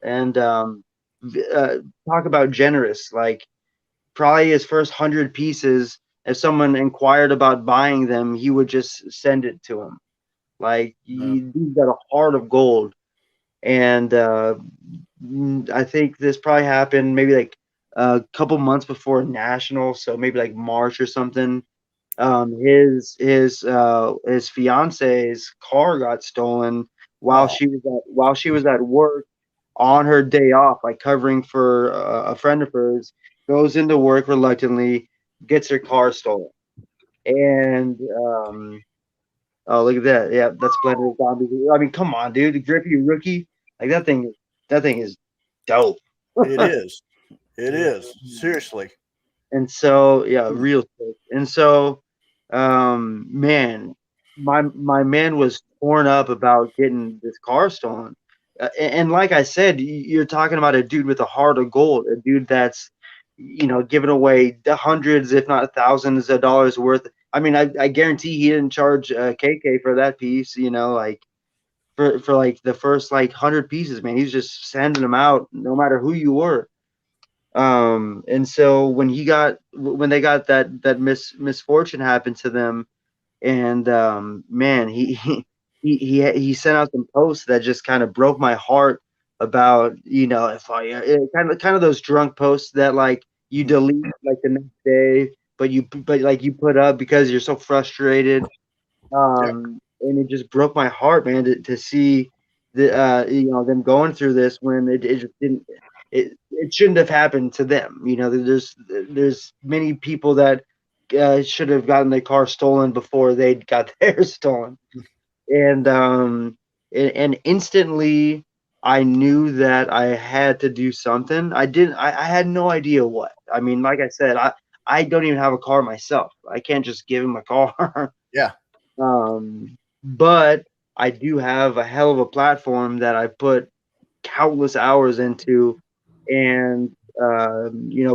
[SPEAKER 3] And talk about generous. Like probably his first 100 pieces, if someone inquired about buying them, he would just send it to him. Like he's got a heart of gold. And I think this probably happened maybe like a couple months before National, so maybe like March or something. His fiance's car got stolen while she was at work on her day off, like covering for a friend of hers. Goes into work reluctantly, gets her car stolen, and oh, look at that! Yeah, that's Blender of Zombie. I mean, come on, dude, the Griffey rookie, like that thing is dope.
[SPEAKER 2] It is. It is. Seriously.
[SPEAKER 3] And so, yeah, real quick. And so, man, my man was torn up about getting this car stolen. And like I said, you're talking about a dude with a heart of gold, a dude that's, giving away the hundreds, if not thousands of dollars worth. I mean, I guarantee he didn't charge KK for that piece, like for like the first like 100 pieces, man. He's just sending them out no matter who you were. And so when they got that misfortune happened to them, and man, he sent out some posts that just kind of broke my heart about, if I kind of those drunk posts that like you delete like the next day, but like you put up because you're so frustrated. And it just broke my heart, man, to see the them going through this when it just didn't. It shouldn't have happened to them. There's many people that should have gotten their car stolen before they got theirs stolen, and instantly I knew that I had to do something. I had no idea what. I mean, like I said, I don't even have a car myself. I can't just give him a car.
[SPEAKER 2] Yeah.
[SPEAKER 3] But I do have a hell of a platform that I put countless hours into, and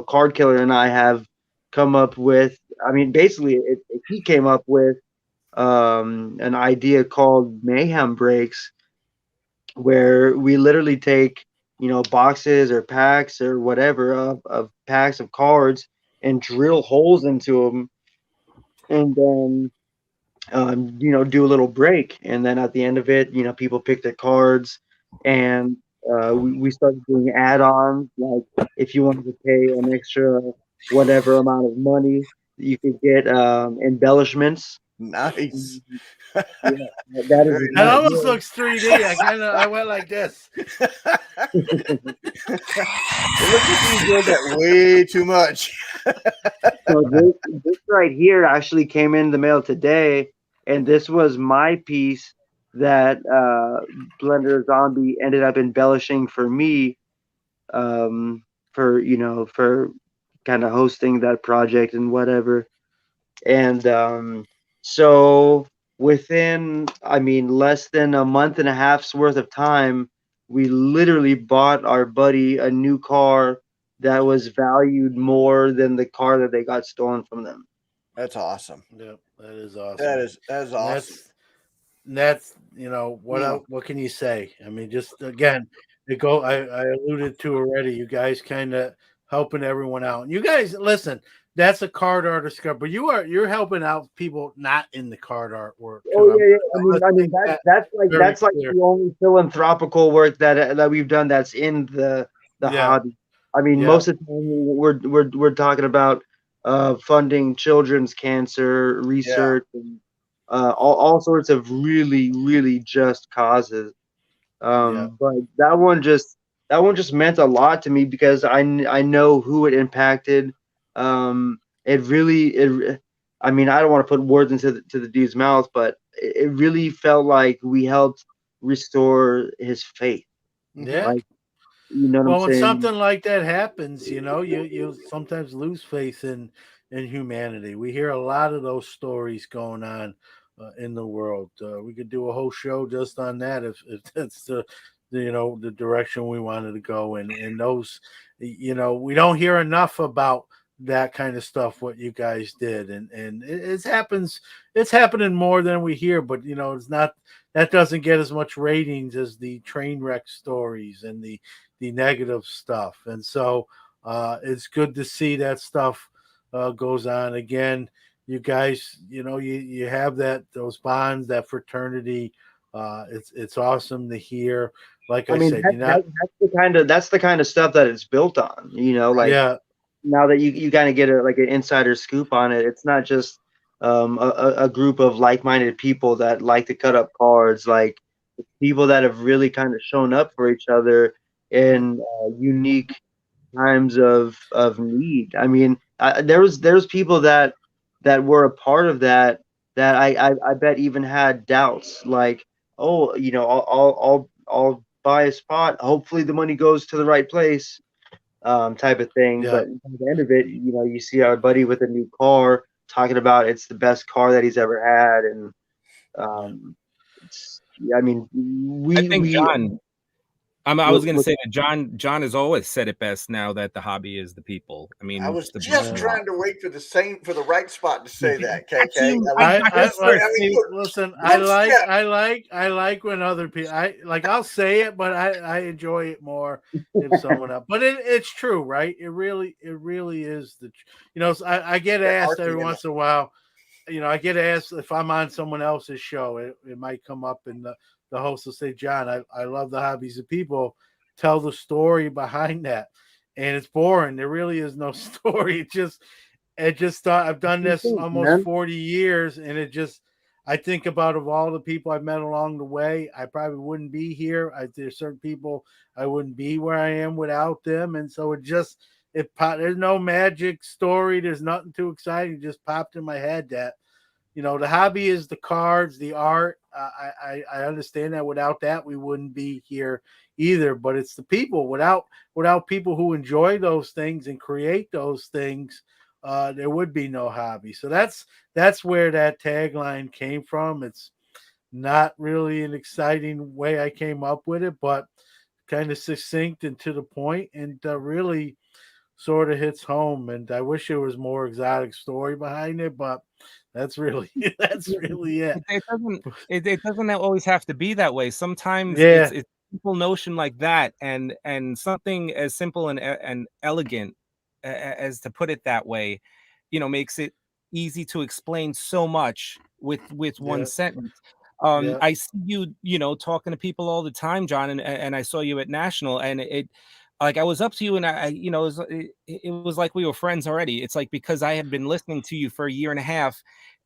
[SPEAKER 3] Card Killer and I have come up with. I mean, basically, he came up with an idea called Mayhem Breaks, where we literally take boxes or packs or whatever of packs of cards and drill holes into them, and then do a little break, and then at the end of it, people pick their cards, and we started doing add-ons. Like if you wanted to pay an extra whatever amount of money, you could get embellishments.
[SPEAKER 2] Nice.
[SPEAKER 3] Yeah, that is.
[SPEAKER 1] It almost looks 3D. I went like this.
[SPEAKER 2] It looks like you enjoyed that way too much.
[SPEAKER 3] So this right here actually came in the mail today, and this was my piece that Blender Zombie ended up embellishing for me, for kind of hosting that project and whatever. And so within, I mean, less than a month and a half's worth of time, we literally bought our buddy a new car that was valued more than the car that they got stolen from them.
[SPEAKER 2] That's awesome.
[SPEAKER 1] Yeah, that is awesome.
[SPEAKER 2] That is awesome.
[SPEAKER 1] That's what can you say? I mean, just again, I alluded to already. You guys kind of helping everyone out. You guys listen. That's a card artist, but you're helping out people not in the card art work.
[SPEAKER 3] Oh yeah. I mean that's like the only philanthropical work that we've done that's in the hobby. I mean, most of the time we're talking about funding children's cancer research and all sorts of really just causes. But that one just meant a lot to me because I know who it impacted. I mean, I don't want to put words into the dude's mouth, but it really felt like we helped restore his faith.
[SPEAKER 1] Yeah.
[SPEAKER 3] Like, you know what
[SPEAKER 1] Well,
[SPEAKER 3] I'm
[SPEAKER 1] when
[SPEAKER 3] saying?
[SPEAKER 1] something like that happens, you sometimes lose faith in humanity. We hear a lot of those stories going on in the world. We could do a whole show just on that if that's the direction we wanted to go in. And those, we don't hear enough about that kind of stuff. What you guys did, and it happens. It's happening more than we hear, but it's not. That doesn't get as much ratings as the train wreck stories and the negative stuff. And so it's good to see that stuff goes on again. You guys, you have those bonds, that fraternity. It's awesome to hear. Like I said,
[SPEAKER 3] that's the kind of stuff that it's built on. Now that you kind of get an insider scoop on it, it's not just a group of like-minded people that like to cut up cards. Like, people that have really kind of shown up for each other in unique times of need. I mean, there was people that were a part of that I bet even had doubts, like, oh, I'll buy a spot. Hopefully the money goes to the right place, type of thing. But at the end of it, you see our buddy with a new car talking about it's the best car that he's ever had, and I mean,
[SPEAKER 4] I think John. I was going to say that John has always said it best. Now that the hobby is the people. I mean,
[SPEAKER 2] I was just trying to wait for the right spot to say that. KK.
[SPEAKER 1] Listen, I like when other people. I'll say it, but I enjoy it more if someone else. But it's true, right? It really is I get asked every once in a while. I get asked if I'm on someone else's show. It might come up and the host will say, John, I love the hobbies of people. Tell the story behind that. And it's boring. There really is no story. I've done this almost 40 years, and I think about of all the people I've met along the way, I probably wouldn't be here. There's certain people I wouldn't be where I am without them. And so there's no magic story. There's nothing too exciting. It just popped in my head that, the hobby is the cards, the art. I understand that. Without that, we wouldn't be here either. But it's the people. Without people who enjoy those things and create those things, there would be no hobby. So that's where that tagline came from. It's not really an exciting way I came up with it, but kind of succinct and to the point, and really sort of hits home. And I wish there was more exotic story behind it, but that's really it.
[SPEAKER 4] It doesn't always have to be that way. Sometimes it's a simple notion like that, and something as simple and elegant as to put it that way, makes it easy to explain so much with one sentence. I see you, talking to people all the time, John, and I saw you at National, and like I was up to you, and it was like we were friends already. It's like, because I had been listening to you for a year and a half,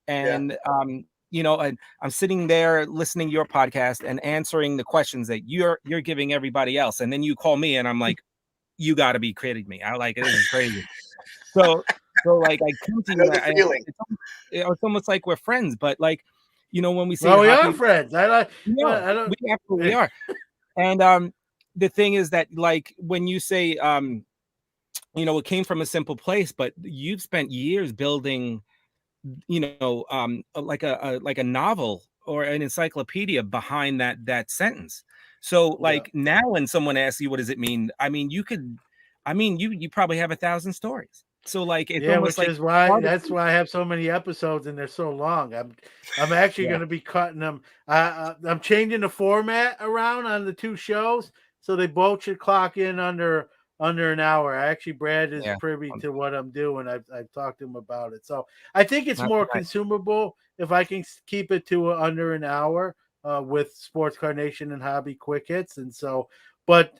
[SPEAKER 4] and and I'm sitting there listening to your podcast and answering the questions that you're giving everybody else, and then you call me, and I'm like, you got to be kidding me! This is crazy. So like I come to you, it's almost like we're friends, but like, when we say
[SPEAKER 1] we are friends.
[SPEAKER 4] We absolutely are, and the thing is that, like, when you say, it came from a simple place, but you've spent years building, like a novel or an encyclopedia behind that sentence. So like now when someone asks you, what does it mean? I mean, you probably have 1,000 stories. So like, it's almost
[SPEAKER 1] which is why that's why I have so many episodes and they're so long. I'm actually going to be cutting them. I'm changing the format around on the two shows, so they both should clock in under an hour. Actually, Brad is privy to what I'm doing. I've talked to him about it. So I think it's more consumable if I can keep it to under an hour with Sports Card Nation and Hobby Quick Hits. And so, but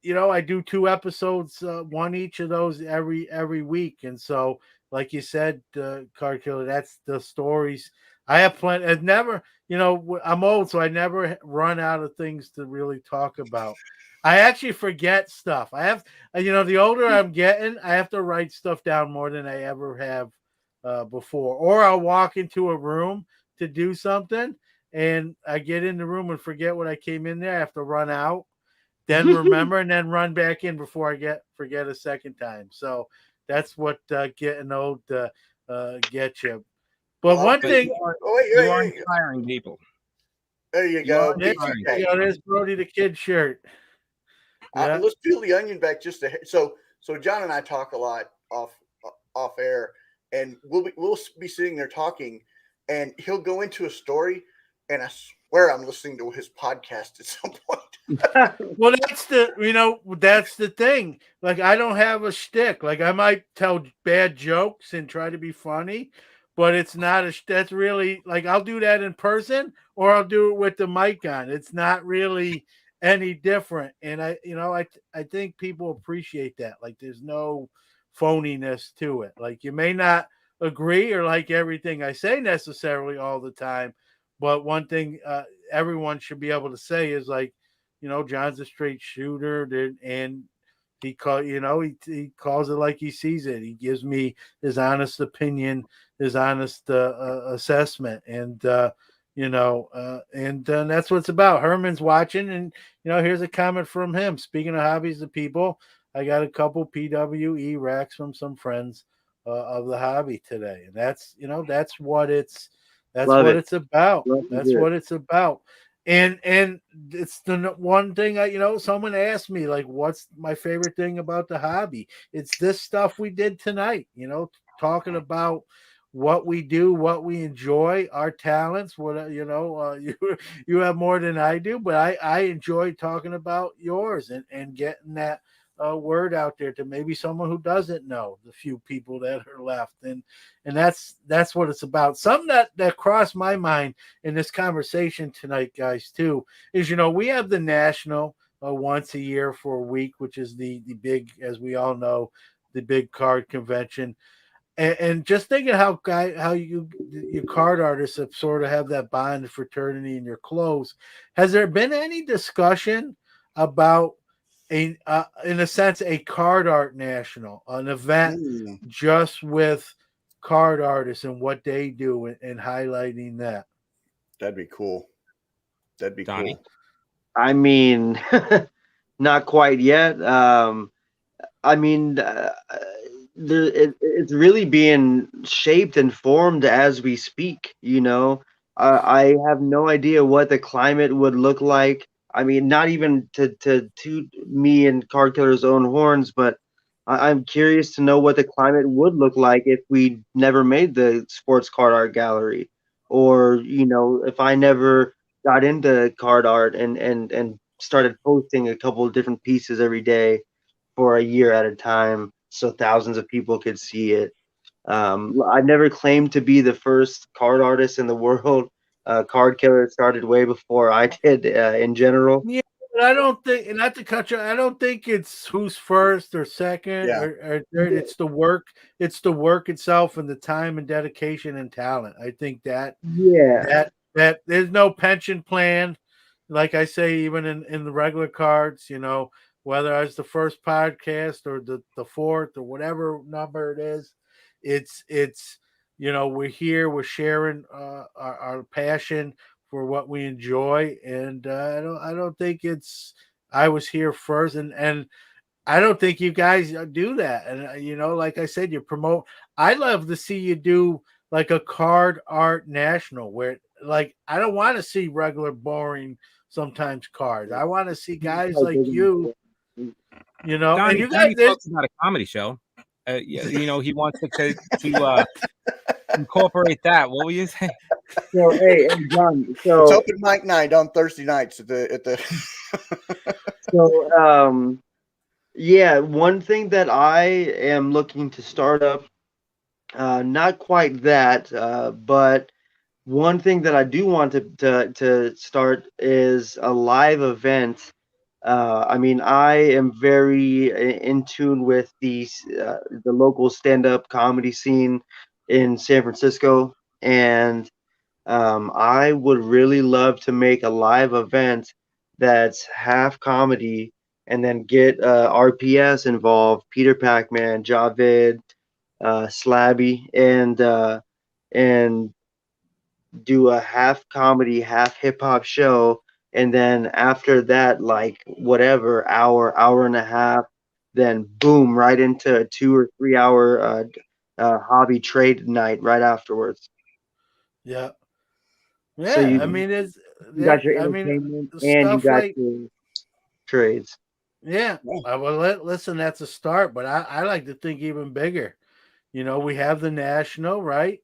[SPEAKER 1] I do 2 episodes, one each of those every week, and so like you said, Card Killer, that's the stories. I have plenty. I've never, I'm old, so I never run out of things to really talk about. I actually forget stuff. I have, the older I'm getting, I have to write stuff down more than I ever have before. Or I'll walk into a room to do something, and I get in the room and forget what I came in there. I have to run out, then remember, and then run back in before I forget a second time. So that's what getting old gets you. But one thing,
[SPEAKER 4] you are inspiring people.
[SPEAKER 2] There you go.
[SPEAKER 1] There's Brody the Kid shirt. Yeah.
[SPEAKER 2] Let's peel the onion back just a so John and I talk a lot off air, and we'll be sitting there talking, and he'll go into a story, and I swear I'm listening to his podcast at some point.
[SPEAKER 1] Well, that's the thing. Like, I don't have a shtick. Like, I might tell bad jokes and try to be funny, but it's not that's really, like, I'll do that in person or I'll do it with the mic on. It's not really any different. And I think people appreciate that. Like, there's no phoniness to it. Like, you may not agree or like everything I say necessarily all the time, but one thing everyone should be able to say is, like, John's a straight shooter, and he he calls it like he sees it. He gives me his honest opinion, his honest assessment, and that's what it's about. Herman's watching, and here's a comment from him. Speaking of hobbies of people, I got a couple PWE racks from some friends of the hobby today, and that's what it's it's about. That's what it's about. And it's the one thing someone asked me, like, what's my favorite thing about the hobby? It's this stuff we did tonight, talking about what we do, what we enjoy, our talents. What you have more than I do, but I enjoy talking about yours and getting that word out there to maybe someone who doesn't know, the few people that are left, and that's what it's about. Something that crossed my mind in this conversation tonight, guys, too, is we have the national once a year for a week, which is the big, as we all know, the big card convention. And just thinking how your card artists have sort of have that bond of fraternity in your clothes. Has there been any discussion about in a sense, a card art national, an event just with card artists and what they do, and highlighting that?
[SPEAKER 2] That'd be cool. That'd be
[SPEAKER 4] Donny.
[SPEAKER 2] cool.
[SPEAKER 3] I mean, not quite yet. It's really being shaped and formed as we speak. I have no idea what the climate would look like. I mean, not even to me and Card Killer's own horns, but I'm curious to know what the climate would look like if we never made the sports card art gallery, or if I never got into card art and started posting a couple of different pieces every day for a year at a time, so thousands of people could see it. I never claimed to be the first card artist in the world. Card Killer started way before I did in general.
[SPEAKER 1] Yeah, but I don't think, and not to cut you, I don't think it's who's first or second or third. It's the work. It's the work itself and the time and dedication and talent. I think that that there's no pension plan. Like I say, even in the regular cards, whether it's the first podcast or the fourth or whatever number it is, it's we're here, we're sharing our passion for what we enjoy, and I don't think it's I was here first, and I don't think you guys do that. And like I said, you promote. I love to see you do like a card art national, where, like, I don't want to see regular boring sometimes cards. I want to see guys like you.
[SPEAKER 4] Donny,
[SPEAKER 1] and you guys
[SPEAKER 4] talks about a comedy show. He wants to incorporate that. What were you saying?
[SPEAKER 3] So, hey, John. So
[SPEAKER 2] it's open mic night on Thursday nights at the.
[SPEAKER 3] So, yeah, one thing that I am looking to start up, not quite that, but one thing that I do want to start is a live event I mean, I am very in tune with the local stand-up comedy scene in San Francisco, and I would really love to make a live event that's half comedy, and then get RPS involved, Peter Pac-Man, Javed, Slabby, and do a half comedy, half hip hop show, and then after that, like whatever hour and a half, then boom, right into a 2 or 3 hour hobby trade night right afterwards.
[SPEAKER 1] Yeah.
[SPEAKER 3] So
[SPEAKER 1] Yeah. I mean, it's
[SPEAKER 3] you got your
[SPEAKER 1] I mean,
[SPEAKER 3] entertainment and you
[SPEAKER 1] stuff
[SPEAKER 3] got
[SPEAKER 1] like,
[SPEAKER 3] your trades.
[SPEAKER 1] yeah. Well, listen, that's a start, but I like to think even bigger. You know, we have the national, right?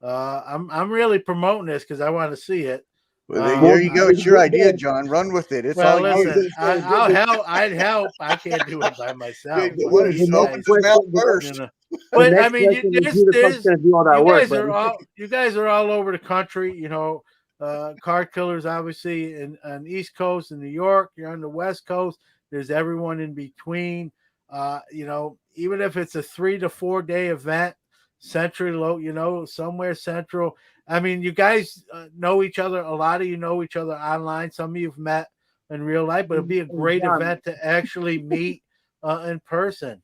[SPEAKER 1] I'm really promoting this because I want to see it.
[SPEAKER 2] Well, there you
[SPEAKER 1] I,
[SPEAKER 2] go. It's your idea, John. Run with it. It's
[SPEAKER 1] well,
[SPEAKER 2] all
[SPEAKER 1] listen,
[SPEAKER 2] you.
[SPEAKER 1] I'll help. I'd help. I can't do it by myself.
[SPEAKER 2] Why don't
[SPEAKER 1] You
[SPEAKER 2] you open
[SPEAKER 1] guys,
[SPEAKER 2] his mouth
[SPEAKER 3] The
[SPEAKER 2] first?
[SPEAKER 1] you know.
[SPEAKER 3] the
[SPEAKER 1] But I
[SPEAKER 3] next
[SPEAKER 1] mean,
[SPEAKER 3] question is who the fuck's gonna do all that work, buddy?
[SPEAKER 1] you guys are all over the country. You know, Card Killers obviously on the East Coast in New York. You're on the West Coast. There's everyone in between. You know, even if it's a 3 to 4 day event, central, you know, somewhere central. I mean, you guys know each other. A lot of you know each other online. Some of you've met in real life, but it'd be a great event to actually meet in person.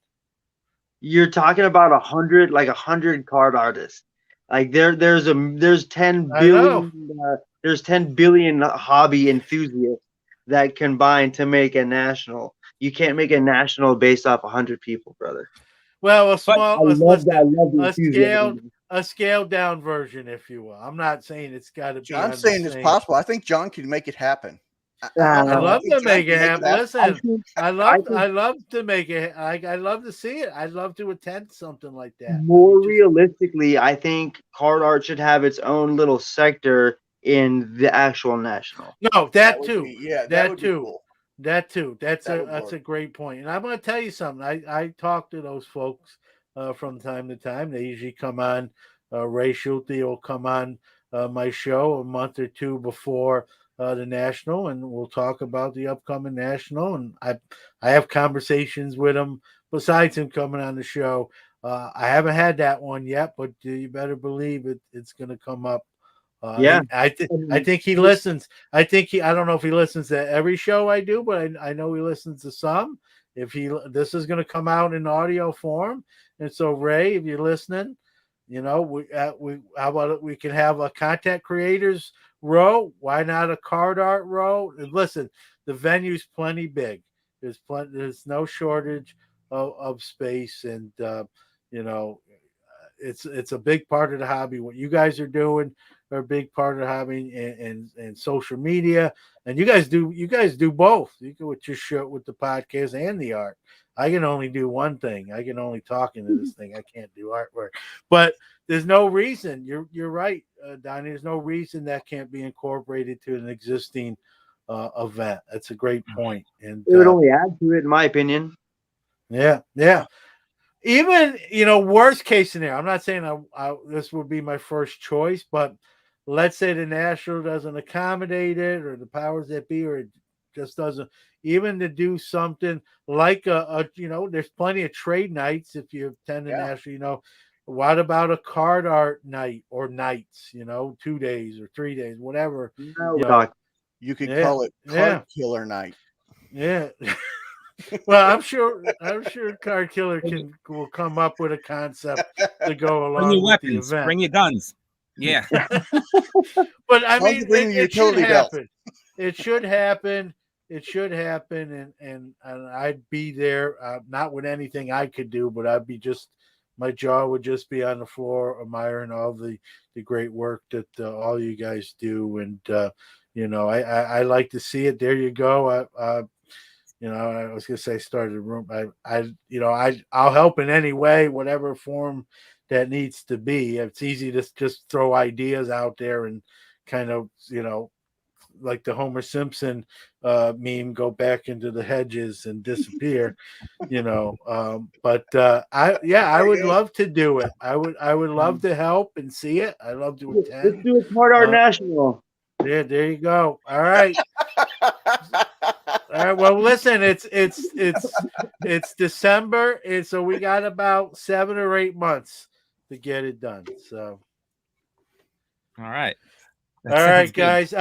[SPEAKER 3] You're talking about 100 card artists. Like there's 10
[SPEAKER 1] I know.
[SPEAKER 3] billion there's 10 billion hobby enthusiasts that combine to make a national. You can't make a national based off 100 people, brother.
[SPEAKER 1] Well,
[SPEAKER 3] I love the
[SPEAKER 1] a scaled down version, if you will. I'm not saying it's got to be.
[SPEAKER 2] John's saying it's possible. I think John can make it happen.
[SPEAKER 1] I'd love to make it happen. Listen, I love to make it. I love to see it. I'd love to attend something like that.
[SPEAKER 3] More realistically, I think card art should have its own little sector in the actual national.
[SPEAKER 1] No, that too.
[SPEAKER 2] That too. Cool.
[SPEAKER 1] That too. That's a great point. And I'm going to tell you something. I talk to those folks from time to time. They usually come on. Ray Schulte will come on my show a month or two before the national, and we'll talk about the upcoming national. And I have conversations with him besides him coming on the show. I haven't had that one yet, but you better believe it's going to come up. I think he listens. I don't know if he listens to every show I do, but I know he listens to some. This is going to come out in audio form, and so Ray, if you're listening, you know, how about it? We can have a content creators row. Why not a card art row? And listen, the venue's plenty big. There's no shortage of space, and you know, it's a big part of the hobby. What you guys are doing are a big part of the hobby, and social media. And you guys do both. You can with your show, with the podcast and the art. I can only do one thing. I can only talk into this thing. I can't do artwork. But there's no reason. You're right, Donny. There's no reason that can't be incorporated to an existing event. That's a great point. And
[SPEAKER 3] it would only add to it, in my opinion.
[SPEAKER 1] Yeah. Even, you know, worst case scenario. I'm not saying this would be my first choice, but let's say the national doesn't accommodate it, or the powers that be, or it just doesn't. Even to do something like you know, there's plenty of trade nights if you attend the national. You know, what about a card art night or nights? You know, 2 days or 3 days, whatever.
[SPEAKER 2] You could call it Card Killer Night.
[SPEAKER 1] Yeah. Well, I'm sure Card Killer will come up with a concept to go along with the event.
[SPEAKER 4] Bring your guns. Yeah.
[SPEAKER 1] But I mean, it should happen. It should happen. It should happen, and I'd be there. Not with anything I could do, but my jaw would just be on the floor, admiring all the great work that all you guys do. And you know, I like to see it. There you go. You know, I was gonna say started a room. I'll help in any way, whatever form that needs to be. It's easy to just throw ideas out there and kind of, you know, like the Homer Simpson meme, go back into the hedges and disappear, you know. But I would love to do it. I would love to help and see it. I love to attend.
[SPEAKER 3] Let's do a Card Art National.
[SPEAKER 1] There you go. All right. All right. Well, listen, it's December, and so we got about 7 or 8 months to get it done. So,
[SPEAKER 4] All right. That
[SPEAKER 1] all
[SPEAKER 4] sounds
[SPEAKER 1] right,
[SPEAKER 4] good.
[SPEAKER 1] guys.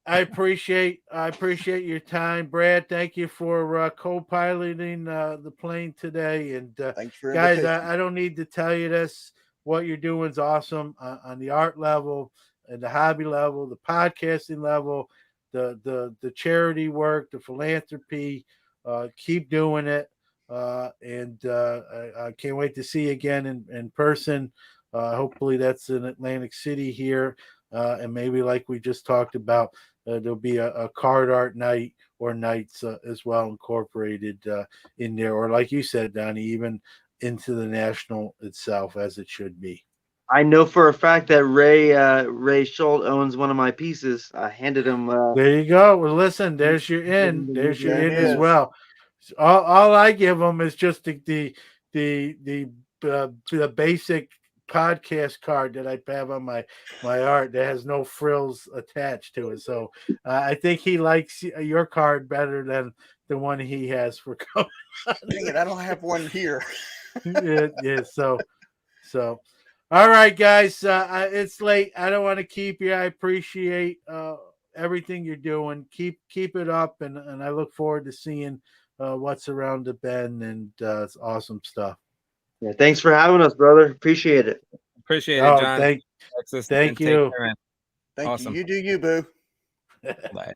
[SPEAKER 1] I appreciate your time, Brad. Thank you for co-piloting the plane today. And
[SPEAKER 2] Thanks for
[SPEAKER 1] guys,
[SPEAKER 2] invitation.
[SPEAKER 1] I don't need to tell you this. What you're doing is awesome on the art level and the hobby level, the podcasting level, the charity work, the philanthropy. Keep doing it. And I can't wait to see you again in person. Hopefully that's in Atlantic City here. And maybe like we just talked about, there'll be a card art night or nights as well incorporated in there. Or like you said, Donnie, even into the national itself, as it should be.
[SPEAKER 3] I know for a fact that Ray Schultz owns one of my pieces. I handed him.
[SPEAKER 1] There you go. Well, listen, there's your in. There's your
[SPEAKER 2] There it
[SPEAKER 1] in as
[SPEAKER 2] is.
[SPEAKER 1] well. So all I give them is just the basic podcast card that I have on my art that has no frills attached to it. So I think he likes your card better than the one he has for coming.
[SPEAKER 2] Dang it, I don't have one here.
[SPEAKER 1] Yeah. So all right, guys. It's late. I don't want to keep you. I appreciate everything you're doing. Keep it up, and I look forward to seeing what's around the bend, and it's awesome stuff.
[SPEAKER 3] Yeah, thanks for having us, brother. Appreciate it.
[SPEAKER 4] Appreciate it,
[SPEAKER 1] Oh,
[SPEAKER 4] John.
[SPEAKER 1] thank
[SPEAKER 4] Texas,
[SPEAKER 1] you.
[SPEAKER 4] and take care, man.
[SPEAKER 2] Thank
[SPEAKER 4] Awesome.
[SPEAKER 2] you. You do you, boo.
[SPEAKER 4] Bye.